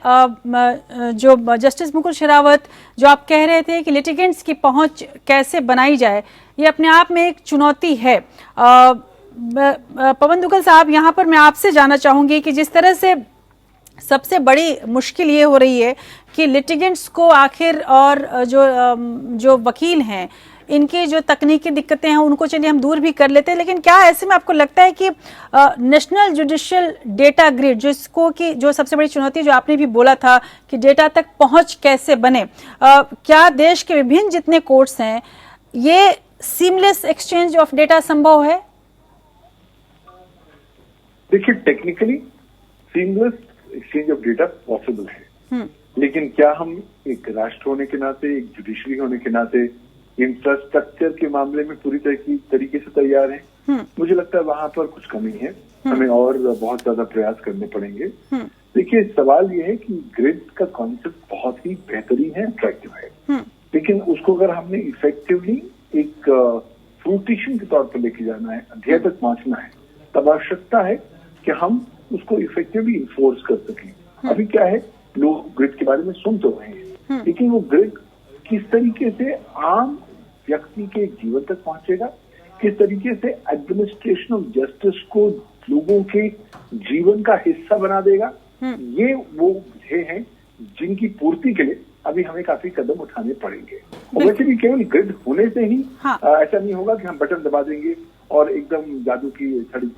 जो जस्टिस मुकुल शेरावत जो आप कह रहे थे कि लिटिगेंट्स की पहुंच कैसे बनाई जाए, ये अपने आप में एक चुनौती है. पवन दुग्गल साहब, यहाँ पर मैं आपसे जानना चाहूंगी कि जिस तरह से सबसे बड़ी मुश्किल ये हो रही है कि लिटिगेंट्स को आखिर और जो वकील हैं इनकी जो तकनीकी दिक्कतें हैं उनको चलिए हम दूर भी कर लेते हैं, लेकिन क्या ऐसे में आपको लगता है कि नेशनल जुडिशियल डेटा ग्रिड जिसको कि जो सबसे बड़ी चुनौती जो आपने भी बोला था कि डेटा तक पहुंच कैसे बने, क्या देश के विभिन्न जितने कोर्ट्स हैं ये सीमलेस एक्सचेंज ऑफ डेटा संभव है? देखिए, technically seamless exchange of data possible है, लेकिन क्या हम एक राष्ट्र होने के नाते, एक जुडिशरी होने के नाते इंफ्रास्ट्रक्चर के मामले में पूरी तरीके से तैयार हैं? मुझे लगता है वहां पर कुछ कमी है, हमें और बहुत ज्यादा प्रयास करने पड़ेंगे. देखिए, सवाल ये है कि ग्रिड का कॉन्सेप्ट बहुत ही बेहतरीन है, अट्रैक्टिव है, लेकिन उसको अगर हमने इफेक्टिवली एक फ्रूटिशन के तौर पर लेके जाना है, अध्यय तक पहुंचना है, तब आवश्यकता है कि हम उसको इफेक्टिवली इन्फोर्स कर सकें. अभी क्या है, लोग ग्रिड के बारे में सुन तो रहे हैं, लेकिन वो ग्रिड किस तरीके से आम व्यक्ति के जीवन तक पहुंचेगा, किस तरीके से एडमिनिस्ट्रेशन ऑफ जस्टिस को लोगों के जीवन का हिस्सा बना देगा, ये वो ध्येय हैं जिनकी पूर्ति के लिए अभी हमें काफी कदम उठाने पड़ेंगे. और वैसे भी केवल ग्रिड होने से ही ऐसा नहीं होगा कि हम बटन दबा देंगे और एकदम जादू की छड़ी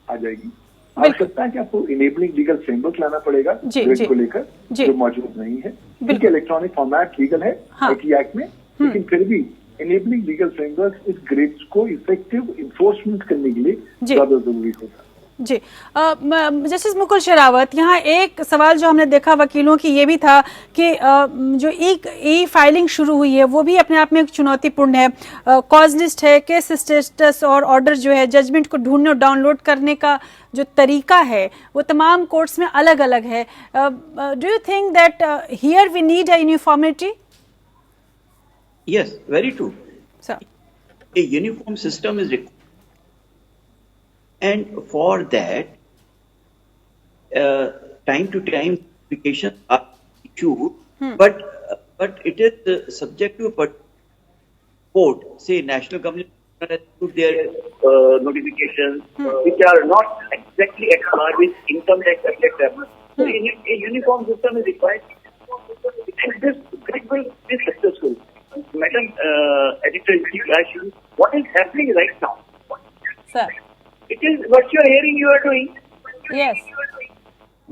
आ जाएगी. आवश्यकता है कि आपको इनेबलिंग लीगल फ्रेमवर्क लाना पड़ेगा ग्रिड को लेकर, जो मौजूद नहीं है. क्योंकि इलेक्ट्रॉनिक फॉर्मेट लीगल है आईटी एक्ट में, लेकिन फिर भी इनेबलिंग लीगल फ्रेमवर्क इस ग्रिड्स को इफेक्टिव इन्फोर्समेंट करने के लिए ज्यादा जरूरी होगा. जी, जस्टिस मुकुल शेरावत, यहाँ एक सवाल जो हमने देखा वकीलों की ये भी था कि जो ई फाइलिंग शुरू हुई है वो भी अपने आप में एक चुनौतीपूर्ण है. कॉज लिस्ट है, केस स्टेटस और ऑर्डर जो है, जजमेंट को ढूंढने और डाउनलोड करने का जो तरीका है वो तमाम कोर्ट्स में अलग अलग है. Do you think that here we need a uniformity? Yes, very true. A uniform system is required. And for that, time to time applications are issued, but it is subject to a court. Say, National Commission has issued their notifications, which are not exactly at par with income tax, etc. So, a uniform system is required, and this grid will be successful. Madam Editor, what is happening right now? Sir. It is virtual hearing you are doing. Yes.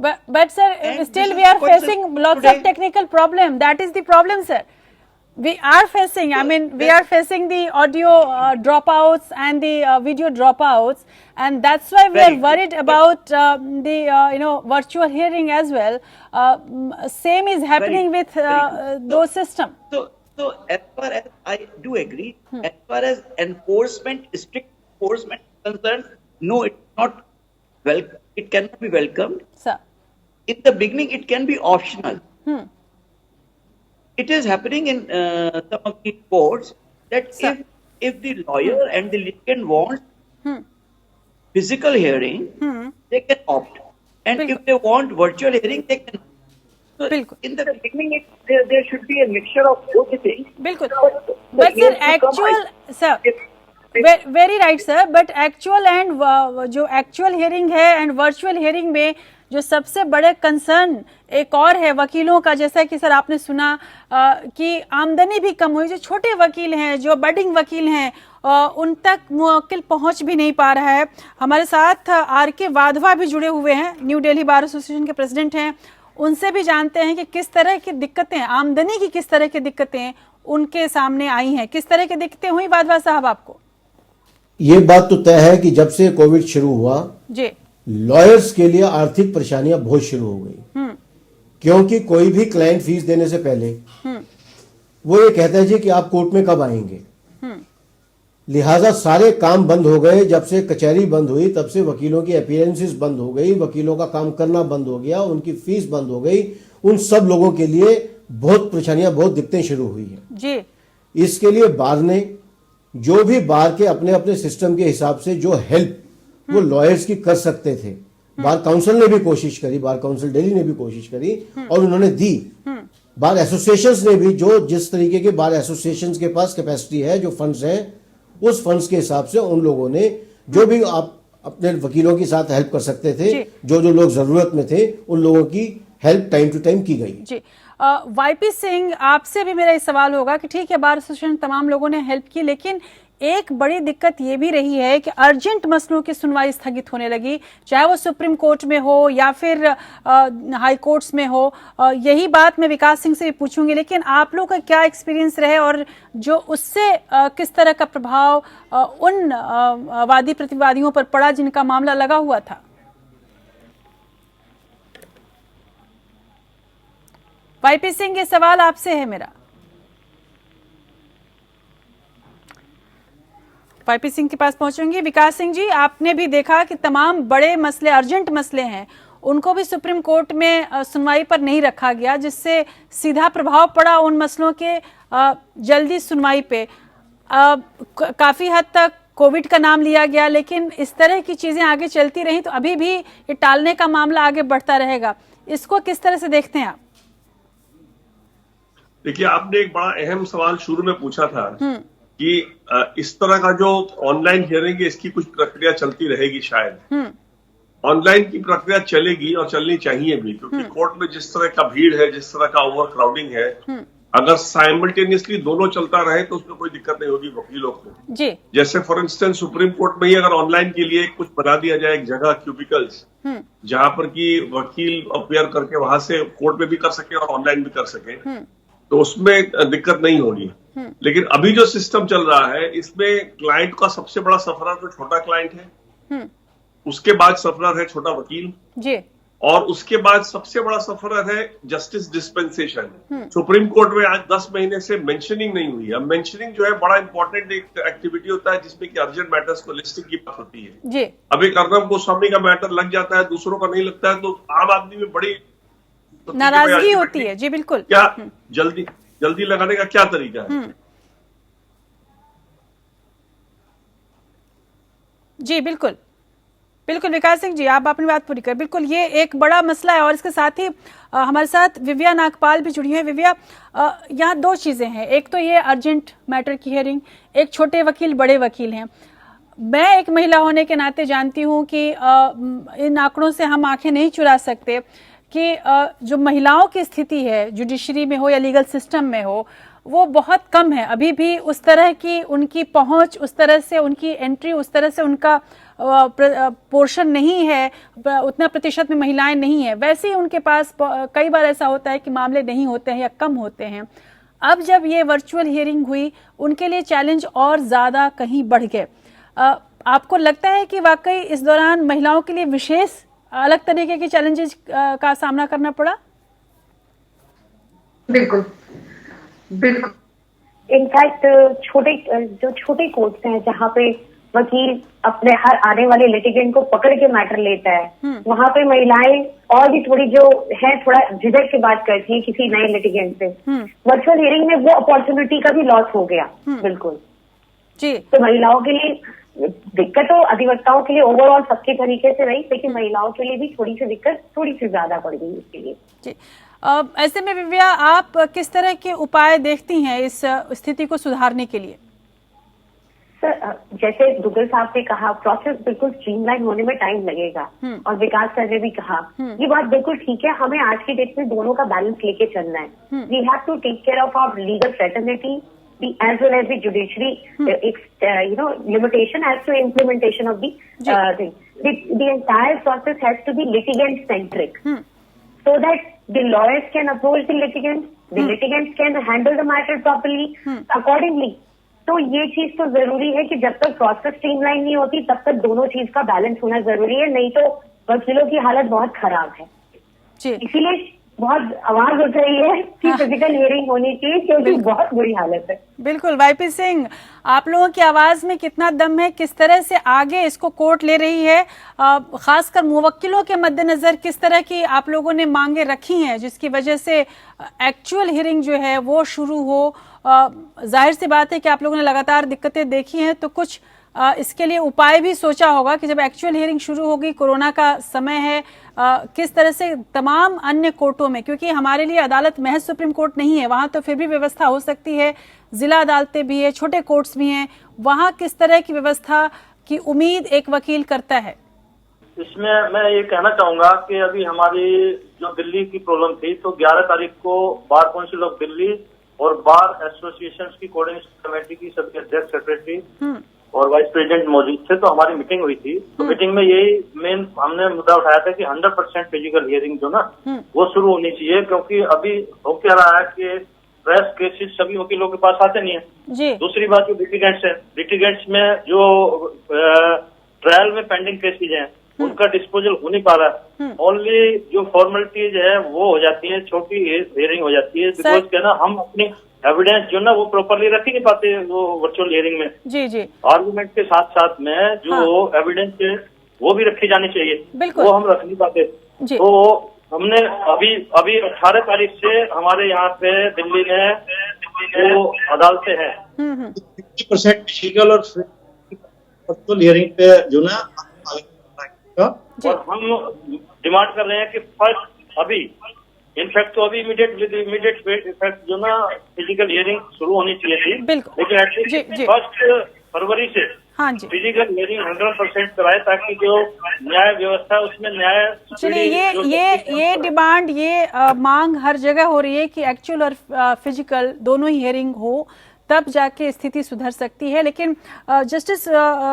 But sir, still we are facing lots of technical problem. That is the problem, sir. We are facing, we are facing the audio dropouts and the video dropouts, and that's why we are worried about the virtual hearing as well. Same is happening with those systems. So as far as I do agree, as far as strict enforcement is concerned, no, it's not welcome. It cannot be welcomed. Sir. In the beginning, it can be optional. It is happening in some of the courts that if the lawyer and the litigant want physical hearing, they can opt. And if they want virtual hearing, they can. So in the beginning, there should be a mixture of both the things. But sir, actual, sir, very right sir, but actual and जो actual hearing है and virtual hearing में जो सबसे बड़े कंसर्न एक और है वकीलों का, जैसा कि सर आपने सुना कि आमदनी भी कम हुई। जो छोटे वकील हैं, जो बडिंग वकील हैं, उन तक मुवक्किल पहुंच भी नहीं पा रहा है। हमारे साथ आर.के. वाधवा भी जुड़े हुए हैं, न्यू दिल्ली बार एसोसिएशन के प्रेसिडेंट हैं। उनसे भी जानते हैं कि किस तरह की दिक्कतें, आमदनी की किस तरह की दिक्कतें उनके सामने आई हैं। किस तरह की दिक्कतें हुई वाधवा साहब आपको? ये बात तो तय है कि जब से कोविड शुरू हुआ जी, लॉयर्स के लिए आर्थिक परेशानियां बहुत शुरू हो गई, क्योंकि कोई भी क्लाइंट फीस देने से पहले वो ये कहता है जी कि आप कोर्ट में कब आएंगे। लिहाजा सारे काम बंद हो गए। जब से कचहरी बंद हुई तब से वकीलों की अपीयरेंसेस बंद हो गई, वकीलों का काम करना बंद हो गया, उनकी फीस बंद हो गई। उन सब लोगों के लिए बहुत परेशानियां, बहुत दिक्कतें शुरू हुई है जी। इसके लिए बार ने जो भी बार के अपने अपने सिस्टम के हिसाब से जो हेल्प वो लॉयर्स की कर सकते थे, बार काउंसिल ने भी कोशिश करी, बार काउंसिल दिल्ली ने भी कोशिश करी और उन्होंने दी। बार एसोसिएशंस ने भी जो जिस तरीके के बार एसोसिएशंस के पास कैपेसिटी है, जो फंड्स हैं, उस फंड्स के हिसाब से उन लोगों ने जो भी आप अपने वकीलों के साथ हेल्प कर सकते थे, जो जो लोग जरूरत में थे, उन लोगों की हेल्प टाइम टू टाइम की गई जी। वाईपी सिंह, आपसे भी मेरा ये सवाल होगा कि ठीक है, बार एसोसिएशन तमाम लोगों ने हेल्प की, लेकिन एक बड़ी दिक्कत ये भी रही है कि अर्जेंट मसलों की सुनवाई स्थगित होने लगी, चाहे वो सुप्रीम कोर्ट में हो या फिर हाई कोर्ट्स में हो। यही बात मैं विकास सिंह से भी पूछूंगी, लेकिन आप लोग का क्या एक्सपीरियंस रहे और जो उससे किस तरह का प्रभाव उन वादी प्रतिवादियों पर पड़ा जिनका मामला लगा हुआ था? वाईपी सिंह, ये सवाल आपसे है मेरा। वाईपी सिंह के पास पहुंचूंगी। विकास सिंह जी, आपने भी देखा कि तमाम बड़े मसले, अर्जेंट मसले हैं, उनको भी सुप्रीम कोर्ट में सुनवाई पर नहीं रखा गया, जिससे सीधा प्रभाव पड़ा उन मसलों के जल्दी सुनवाई पे। काफी हद तक कोविड का नाम लिया गया, लेकिन इस तरह की चीजें आगे चलती रही तो अभी भी ये टालने का मामला आगे बढ़ता रहेगा। इसको किस तरह से देखते हैं आप? देखिए, आपने एक बड़ा अहम सवाल शुरू में पूछा था कि इस तरह का जो ऑनलाइन हियरिंग है, इसकी कुछ प्रक्रिया चलती रहेगी शायद। ऑनलाइन की प्रक्रिया चलेगी और चलनी चाहिए भी, क्योंकि कोर्ट में जिस तरह का भीड़ है, जिस तरह का ओवर क्राउडिंग है, अगर साइमल्टेनियसली दोनों चलता रहे तो उसमें कोई दिक्कत नहीं होगी वकीलों को जी। जैसे फॉर इंस्टेंस सुप्रीम कोर्ट में ही अगर ऑनलाइन के लिए कुछ बना दिया जाए, एक जगह क्यूबिकल्स, जहां पर कि वकील अपेयर करके वहां से कोर्ट में भी कर सके और ऑनलाइन भी कर सके, तो उसमें दिक्कत नहीं होगी। लेकिन अभी जो सिस्टम चल रहा है, इसमें क्लाइंट का सबसे बड़ा सफरर तो छोटा क्लाइंट है, उसके बाद सफरर है छोटा वकील जी, और उसके बाद सबसे बड़ा सफरर है जस्टिस डिस्पेंसेशन। सुप्रीम कोर्ट में आज 10 महीने से मेंशनिंग नहीं हुई है। अब मेंशनिंग जो है बड़ा इंपॉर्टेंट एक एक्टिविटी होता है, जिसमें कि अर्जेंट मैटर्स को लिस्टिंग की बात होती है जी। अब एक अर्नब गोस्वामी का मैटर लग जाता है, दूसरों का नहीं लगता है, तो आम आदमी में बड़ी नाराजगी होती है जी। बिल्कुल, क्या जल्दी लगाने का क्या तरीका है? जी बिल्कुल बिल्कुल। विकास सिंह जी, आप अपनी बात पूरी कर। बिल्कुल, ये एक बड़ा मसला है और इसके साथ ही हमारे साथ विव्या नागपाल भी जुड़ी है। विव्या, यहाँ दो चीजें हैं, एक तो ये अर्जेंट मैटर की हियरिंग, एक छोटे वकील बड़े वकील हैं। मैं एक महिला होने के नाते जानती हूँ कि इन आंकड़ों से हम आंखें नहीं चुरा सकते कि जो महिलाओं की स्थिति है, जुडिशरी में हो या लीगल सिस्टम में हो, वो बहुत कम है। अभी भी उस तरह की उनकी पहुंच, उस तरह से उनकी एंट्री, उस तरह से उनका पोर्शन नहीं है, उतना प्रतिशत में महिलाएं नहीं है, वैसे ही उनके पास कई बार ऐसा होता है कि मामले नहीं होते हैं या कम होते हैं। अब जब ये वर्चुअल हियरिंग हुई, उनके लिए चैलेंज और ज़्यादा कहीं बढ़ गए। आपको लगता है कि वाकई इस दौरान महिलाओं के लिए विशेष अलग तरीके के चैलेंजेस का सामना करना पड़ा? बिल्कुल बिल्कुल। इनफैक्ट जो छोटे कोर्ट्स हैं जहाँ पे वकील अपने हर आने वाले लिटिगेंट को पकड़ के मैटर लेता है, वहाँ पे महिलाएं और भी थोड़ी जो है थोड़ा झिझक के बात करती है किसी नए लिटिगेंट से। वर्चुअल हियरिंग में वो अपॉर्चुनिटी का भी लॉस हो गया। बिल्कुल जी। तो महिलाओं के लिए दिक्कत तो अधिवक्ताओं के लिए ओवरऑल सबके तरीके से रही, लेकिन महिलाओं के लिए भी थोड़ी सी दिक्कत थोड़ी सी ज्यादा पड़ गई इसके लिए। जी। ऐसे में विव्या, आप किस तरह के उपाय देखती हैं इस स्थिति को सुधारने के लिए? सर, जैसे दुग्गल साहब ने कहा, प्रोसेस बिल्कुल स्ट्रीमलाइन होने में टाइम लगेगा, और विकास सर ने भी कहा ये बात बिल्कुल ठीक है। हमें आज की डेट में दोनों का बैलेंस लेके चलना है। We have to take care of our legal certainty as well as the judiciary limitation as to implementation of the thing. The entire process has to be litigant centric, so that the lawyers can approach the litigants, the litigants can handle the matter properly accordingly. तो ये चीज तो जरूरी है कि जब तक प्रोसेस स्ट्रीमलाइन नहीं होती तब तक दोनों चीज का बैलेंस होना जरूरी है, नहीं तो वकीलों की हालत बहुत खराब है। इसीलिए बहुत आवाज उठ रही है कि फिजिकल हियरिंग होनी चाहिए, क्योंकि बहुत बुरी हालत है। बिल्कुल। वाईपी सिंह, आप लोगों की आवाज में कितना दम है, किस तरह से आगे इसको कोर्ट ले रही है, खासकर मुवक्किलों के मद्देनजर किस तरह की आप लोगों ने मांगे रखी हैं जिसकी वजह से एक्चुअल हियरिंग जो है वो शुरू हो? जाहिर सी बात है कि आप लोगों ने लगातार दिक्कतें देखी हैं, तो कुछ इसके लिए उपाय भी सोचा होगा कि जब एक्चुअल हियरिंग शुरू होगी, कोरोना का समय है, किस तरह से तमाम अन्य कोर्टों में, क्योंकि हमारे लिए अदालत महज सुप्रीम कोर्ट नहीं है, वहां तो फिर भी व्यवस्था हो सकती है, जिला अदालतें भी है, छोटे कोर्ट्स भी हैं, वहां किस तरह की व्यवस्था की उम्मीद एक वकील करता है? इसमें मैं ये कहना चाहूंगा कि अभी हमारी जो दिल्ली की प्रॉब्लम थी, तो 11 तारीख को बार काउंसिल ऑफ दिल्ली और बार एसोसिएशन की कोऑर्डिनेशन कमेटी की सभी अध्यक्ष, सेक्रेटरी और वाइस प्रेसिडेंट मौजूद थे, तो हमारी मीटिंग हुई थी। तो मीटिंग में यही मेन हमने मुद्दा उठाया था कि 100% फिजिकल हियरिंग जो ना वो शुरू होनी चाहिए, क्योंकि अभी हो क्या रहा है कि प्रेस केसेस सभी वकीलों के पास आते नहीं है जी। दूसरी बात जो लिटिगेंट्स है, लिटिगेंट्स में जो ट्रायल में पेंडिंग केसेज हैं उनका डिस्पोजल हो नहीं पा रहा है। ओनली जो फॉर्मेलिटीज है वो हो जाती है, छोटी हियरिंग हो जाती है, बिकॉज क्या ना हम अपनी एविडेंस जो ना वो प्रॉपरली रख ही नहीं पाते वो वर्चुअल हियरिंग में। जी जी। आर्गुमेंट के साथ साथ में जो एविडेंस है वो भी रखी जानी चाहिए, वो हम रख नहीं पाते। तो हमने अभी 18 तारीख से हमारे यहाँ पे दिल्ली में जो अदालतें हैं 50% फिजिकल और वर्चुअल हियरिंग पे जो ना, और हम डिमांड कर रहे हैं कि फर्स्ट अभी इनफैक्ट तो अभी इमीडिएट इफेक्ट जो ना फिजिकल हियरिंग शुरू होनी चाहिए थी, लेकिन एटलीस्ट 1 फरवरी से फिजिकल हियरिंग 100% कराए, ताकि जो न्याय व्यवस्था है उसमें न्याय। चलिए ये डिमांड, ये मांग हर जगह हो रही है कि एक्चुअल और फिजिकल दोनों ही हियरिंग हो, तब जाके स्थिति सुधर सकती है। लेकिन जस्टिस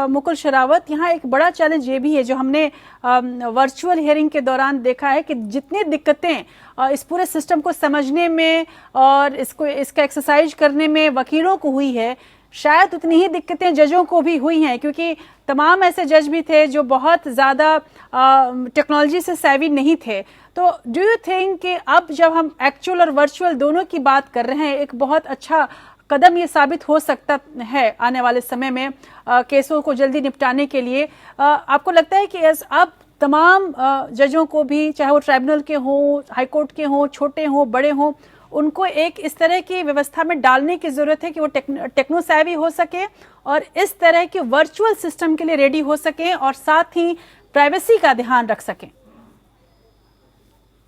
मुकुल शरावत, यहाँ एक बड़ा चैलेंज ये भी है जो हमने वर्चुअल हियरिंग के दौरान देखा है कि जितनी दिक्कतें इस पूरे सिस्टम को समझने में और इसका एक्सरसाइज करने में वकीलों को हुई है, शायद उतनी ही दिक्कतें जजों को भी हुई हैं, क्योंकि तमाम ऐसे जज भी थे जो बहुत ज़्यादा टेक्नोलॉजी से savvy नहीं थे। तो डू यू थिंक कि अब जब हम एक्चुअल और वर्चुअल दोनों की बात कर रहे हैं, एक बहुत अच्छा कदम ये साबित हो सकता है आने वाले समय में केसों को जल्दी निपटाने के लिए? आपको लगता है कि अब तमाम जजों को भी, चाहे वो ट्राइब्यूनल के हों, हाईकोर्ट के हों, छोटे हों, बड़े हों, उनको एक इस तरह की व्यवस्था में डालने की जरूरत है कि वो टेक्नो savvy हो सके और इस तरह के वर्चुअल सिस्टम के लिए रेडी हो सके और साथ ही प्राइवेसी का ध्यान रख सकें?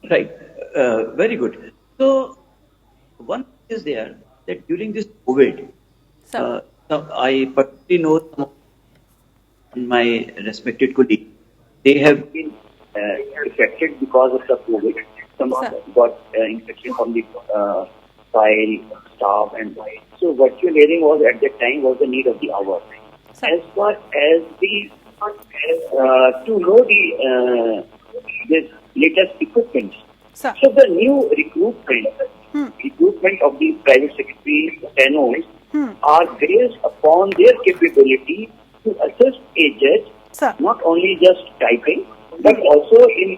Right, very good. So one is there that during this COVID, I particularly know some of my respected colleagues, they have been affected because of the COVID. Some got infection from the file, staff, and so virtual hearing was at that time was the need of the hour. As far as the to know this latest equipment. Sir. So the new recruitment of the private secretary stenos are based upon their capability to assist a judge, not only just typing, but also in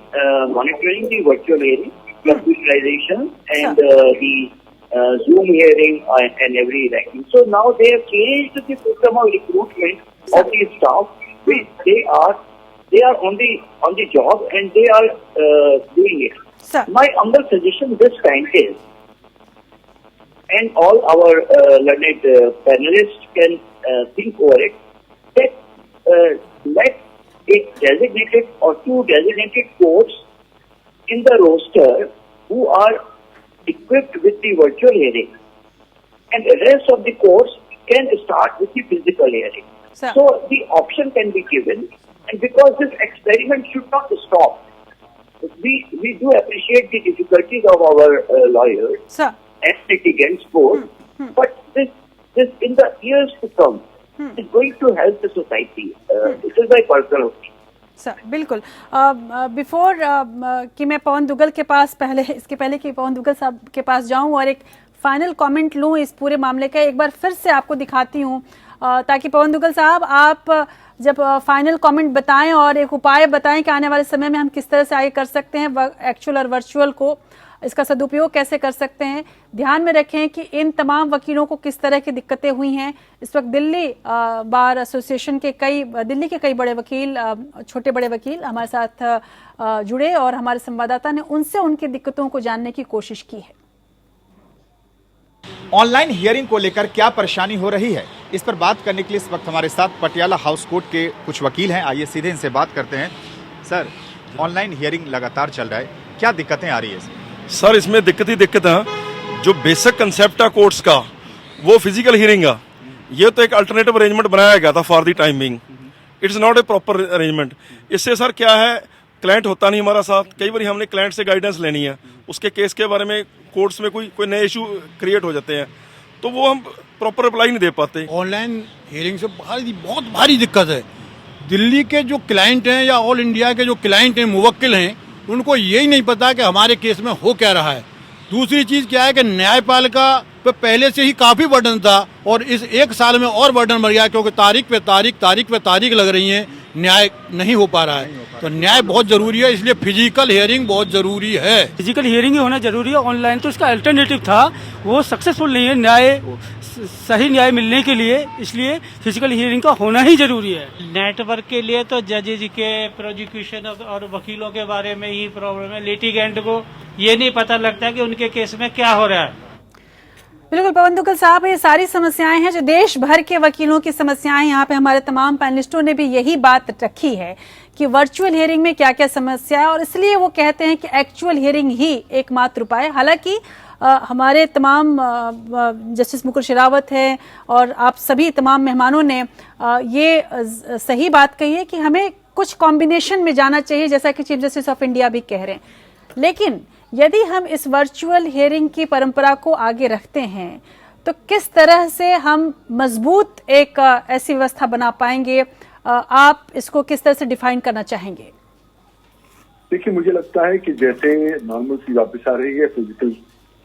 monitoring the virtual hearing, computerization, and the Zoom hearing and every ranking. So now they have changed the system of recruitment of the staff. They are on the job and they are doing it. My humble suggestion this time is, and all our learned panelists can think over it, that let a designated or two designated courts in the roster who are equipped with the virtual hearing, and the rest of the courts can start with the physical hearing. So the option can be given, and because this experiment should not stop. We do appreciate the difficulties of our lawyers and litigants both, but this in the years to come is going to help the society. This is my personal opinion. Sir बिल्कुल। बिफोर कि मैं पवन दुग्गल के पास इसके पहले कि पवन दुग्गल साहब के पास जाऊं और एक फाइनल कमेंट लूं इस पूरे मामले का, एक बार फिर से आपको दिखाती हूं ताकि पवन दुग्गल साहब आप जब फाइनल कमेंट बताएं और एक उपाय बताएं कि आने वाले समय में हम किस तरह से आगे कर सकते हैं, एक्चुअल और वर्चुअल को इसका सदुपयोग कैसे कर सकते हैं। ध्यान में रखें कि इन तमाम वकीलों को किस तरह की दिक्कतें हुई हैं। इस वक्त दिल्ली बार एसोसिएशन के दिल्ली के कई बड़े वकील, छोटे बड़े वकील हमारे साथ जुड़े और हमारे संवाददाता ने उनसे उनकी दिक्कतों को जानने की कोशिश की है। ऑनलाइन हियरिंग को लेकर क्या परेशानी हो रही है, इस पर बात करने के लिए इस वक्त हमारे साथ पटियाला हाउस कोर्ट के कुछ वकील हैं। आइए सीधे इनसे बात करते हैं। सर, ऑनलाइन हियरिंग लगातार चल रहा है, क्या दिक्कतें आ रही है? सर इसमें दिक्कत है, जो बेसिक कंसेप्ट है कोर्ट्स का वो फिजिकल हियरिंग है। ये तो एक अल्टरनेटिव अरेंजमेंट बनाया गया था for the time being, it's not a proper arrangement. इससे सर क्या है, क्लाइंट होता नहीं हमारा साथ, कई बार हमने क्लाइंट से गाइडेंस लेनी है, उसके केस के बारे में कोर्ट्स में कोई नए इशू क्रिएट हो जाते हैं तो वो हम प्रॉपर रिप्लाई नहीं दे पाते। ऑनलाइन हियरिंग से बहुत भारी दिक्कत है। दिल्ली के जो क्लाइंट हैं या ऑल इंडिया के जो क्लाइंट हैं, मुवक्किल हैं, उनको यही नहीं पता कि हमारे केस में हो क्या रहा है। दूसरी चीज क्या है कि न्यायपालिका पे पहले से ही काफी बर्डन था और इस एक साल में और बर्डन बढ़ गया, क्योंकि तारीख पे तारीख लग रही है, न्याय नहीं हो पा रहा है। तो न्याय बहुत जरूरी है, इसलिए फिजिकल हियरिंग बहुत जरूरी है। फिजिकल हियरिंग ही होना जरूरी है। ऑनलाइन तो इसका अल्टरनेटिव था, वो सक्सेसफुल नहीं है न्याय, सही न्याय मिलने के लिए, इसलिए फिजिकल हियरिंग का होना ही जरूरी है। नेटवर्क के लिए तो जजेज के, प्रोसिक्यूशन और वकीलों के बारे में ही प्रॉब्लम है। लिटिगेंट को ये नहीं पता लगता कि उनके केस में क्या हो रहा है। बिल्कुल पवन दुग्गल साहब, ये सारी समस्याएं हैं जो देश भर के वकीलों की समस्याएं। यहाँ पे हमारे तमाम पैनलिस्टों ने भी यही बात रखी है कि वर्चुअल हियरिंग में क्या क्या समस्या है और इसलिए वो कहते हैं कि एक्चुअल हियरिंग ही एकमात्र उपाय। हालांकि हमारे तमाम जस्टिस मुकुल शेरावत है और आप सभी तमाम मेहमानों ने ये सही बात कही है कि हमें कुछ कॉम्बिनेशन में जाना चाहिए, जैसा कि चीफ जस्टिस ऑफ इंडिया भी कह रहे हैं। लेकिन यदि हम इस वर्चुअल हियरिंग की परंपरा को आगे रखते हैं तो किस तरह से हम मजबूत एक ऐसी व्यवस्था बना पाएंगे, आप इसको किस तरह से डिफाइन करना चाहेंगे? देखिए, मुझे लगता है कि जैसे नॉर्मल सी वापस आ रही है, फिजिकल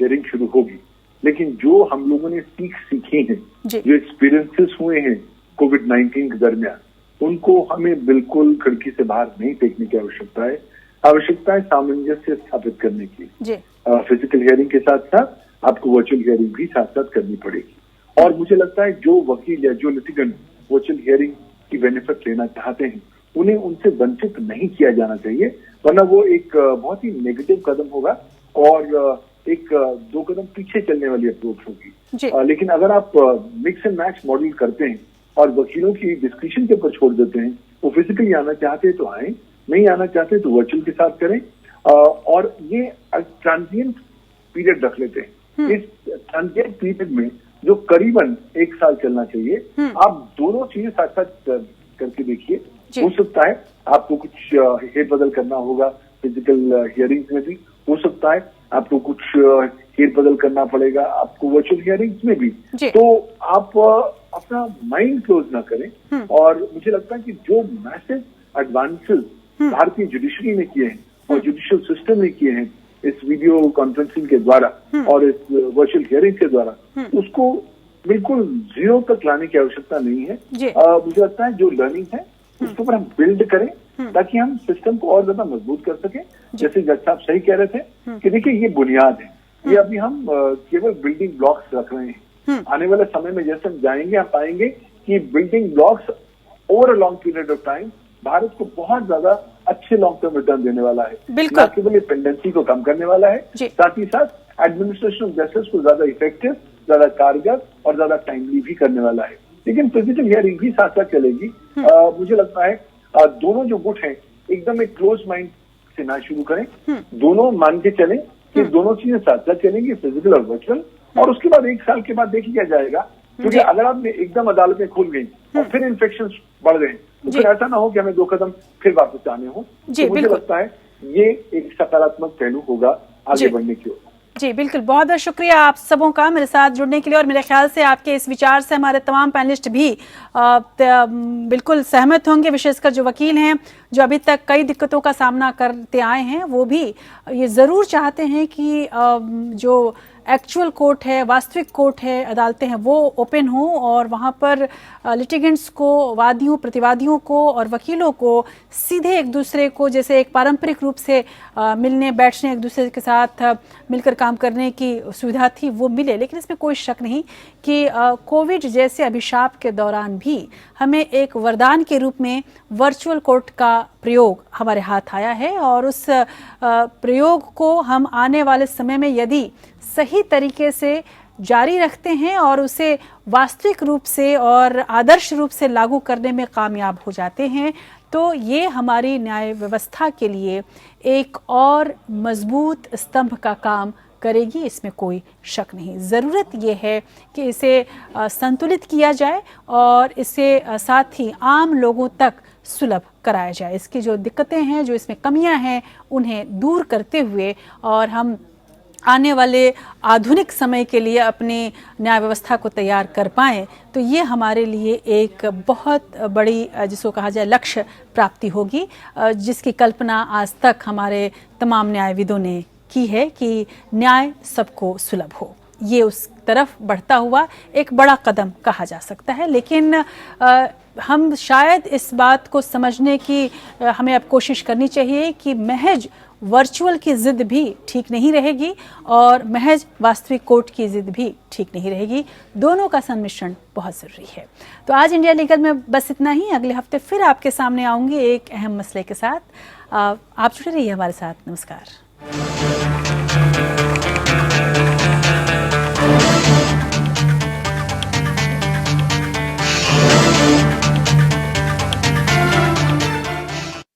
हियरिंग शुरू होगी, लेकिन जो हम लोगों ने सीखी हैं, जो एक्सपीरियंसेस हुए हैं कोविड-19 के दरमियान, उनको हमें बिल्कुल खिड़की से बाहर नहीं फेंकने की आवश्यकता है। आवश्यकता है सामंजस्य स्थापित करने की। फिजिकल हियरिंग के साथ साथ आपको वर्चुअल हियरिंग भी साथ साथ करनी पड़ेगी। और मुझे लगता है जो वकील या जो लिटिगेंट वर्चुअल हियरिंग की बेनिफिट लेना चाहते हैं, उन्हें उनसे वंचित नहीं किया जाना चाहिए, वरना वो एक बहुत ही नेगेटिव कदम होगा और एक 2 कदम पीछे चलने वाली अप्रोच होगी। लेकिन अगर आप मिक्स एंड मैच मॉडल करते हैं और वकीलों की डिस्क्रिप्शन के ऊपर छोड़ देते हैं, वो फिजिकली आना चाहते हैं तो आए, नहीं आना चाहते तो वर्चुअल के साथ करें, और ये ट्रांजिएंट पीरियड रख लेते हैं। इस ट्रांजिएंट पीरियड में जो करीबन 1 साल चलना चाहिए, आप दोनों चीजें साथ साथ करके देखिए। हो सकता है आपको कुछ हेरबदल करना होगा फिजिकल हियरिंग में भी, हो सकता है आपको कुछ हेरबदल करना पड़ेगा आपको वर्चुअल हियरिंग्स में भी। तो आप अपना माइंड क्लोज ना करें। और मुझे लगता है कि जो मैसिव एडवांसेस भारतीय जुडिशरी ने किए हैं और जुडिशियल सिस्टम ने किए हैं इस वीडियो कॉन्फ्रेंसिंग के द्वारा और इस वर्चुअल हियरिंग के द्वारा, उसको बिल्कुल जीरो तक लाने की आवश्यकता नहीं है। मुझे लगता है जो लर्निंग है उसके ऊपर हम बिल्ड करें ताकि हम सिस्टम को और ज्यादा मजबूत कर सकें। जैसे जज साहब सही कह रहे थे कि देखिए ये बुनियाद है, ये अभी हम केवल बिल्डिंग ब्लॉक्स रख रहे हैं। आने वाले समय में जैसे हम जाएंगे हम पाएंगे कि building blocks over a long period of time Bharat को बहुत ज्यादा अच्छे लॉन्ग टर्म रिटर्न देने वाला है, न केवल ये पेंडेंसी को कम करने वाला है, साथ ही साथ एडमिनिस्ट्रेशन ऑफ जस्टिस को ज्यादा इफेक्टिव, ज्यादा कारगर और ज्यादा टाइमली भी करने वाला है। लेकिन फिजिकल हियरिंग भी साथ साथ चलेगी। मुझे लगता है दोनों जो गुट हैं एकदम एक क्लोज माइंड से ना शुरू करें, दोनों मान के चलें कि दोनों चीजें साथ साथ चलेंगी, फिजिकल और वर्चुअल, और उसके बाद 1 साल के बाद देख लिया जाएगा। क्योंकि अगर आप एकदम अदालतें खुल गई और फिर इन्फेक्शन बढ़ गए तो फिर ऐसा ना हो कि हमें 2 कदम फिर वापस आने हो। तो मुझे लगता है ये एक सकारात्मक पहलू होगा आगे बढ़ने की ओर। जी बिल्कुल, बहुत बहुत शुक्रिया आप सबों का मेरे साथ जुड़ने के लिए। और मेरे ख्याल से आपके इस विचार से हमारे तमाम पैनलिस्ट भी बिल्कुल सहमत होंगे, विशेषकर जो वकील हैं जो अभी तक कई दिक्कतों का सामना करते आए हैं, वो भी ये ज़रूर चाहते हैं कि जो एक्चुअल कोर्ट है, वास्तविक कोर्ट है, अदालतें हैं, वो ओपन हो और वहाँ पर लिटिगेंट्स को, वादियों, प्रतिवादियों को और वकीलों को सीधे एक दूसरे को, जैसे एक पारंपरिक रूप से मिलने बैठने, एक दूसरे के साथ मिलकर काम करने की सुविधा थी, वो मिले। लेकिन इसमें कोई शक नहीं कि कोविड जैसे अभिशाप के दौरान भी हमें एक वरदान के रूप में वर्चुअल कोर्ट का प्रयोग हमारे हाथ आया है। और उस प्रयोग को हम आने वाले समय में यदि सही तरीके से जारी रखते हैं और उसे वास्तविक रूप से और आदर्श रूप से लागू करने में कामयाब हो जाते हैं, तो ये हमारी न्याय व्यवस्था के लिए एक और मजबूत स्तंभ का काम करेगी, इसमें कोई शक नहीं। ज़रूरत ये है कि इसे संतुलित किया जाए और इसे साथ ही आम लोगों तक सुलभ कराया जाए। इसकी जो दिक्कतें हैं, जो इसमें कमियां हैं, उन्हें दूर करते हुए और हम आने वाले आधुनिक समय के लिए अपनी न्याय व्यवस्था को तैयार कर पाएँ, तो ये हमारे लिए एक बहुत बड़ी, जिसको कहा जाए, लक्ष्य प्राप्ति होगी, जिसकी कल्पना आज तक हमारे तमाम न्यायविदों ने की है कि न्याय सबको सुलभ हो। ये उस तरफ बढ़ता हुआ एक बड़ा कदम कहा जा सकता है। लेकिन हम शायद इस बात को समझने की हमें अब कोशिश करनी चाहिए कि महज वर्चुअल की जिद भी ठीक नहीं रहेगी और महज वास्तविक कोर्ट की जिद भी ठीक नहीं रहेगी। दोनों का सम्मिश्रण बहुत ज़रूरी है। तो आज इंडिया लीगल में बस इतना ही। अगले हफ्ते फिर आपके सामने आऊँगी एक अहम मसले के साथ। आप जुड़े रहिए हमारे साथ। नमस्कार।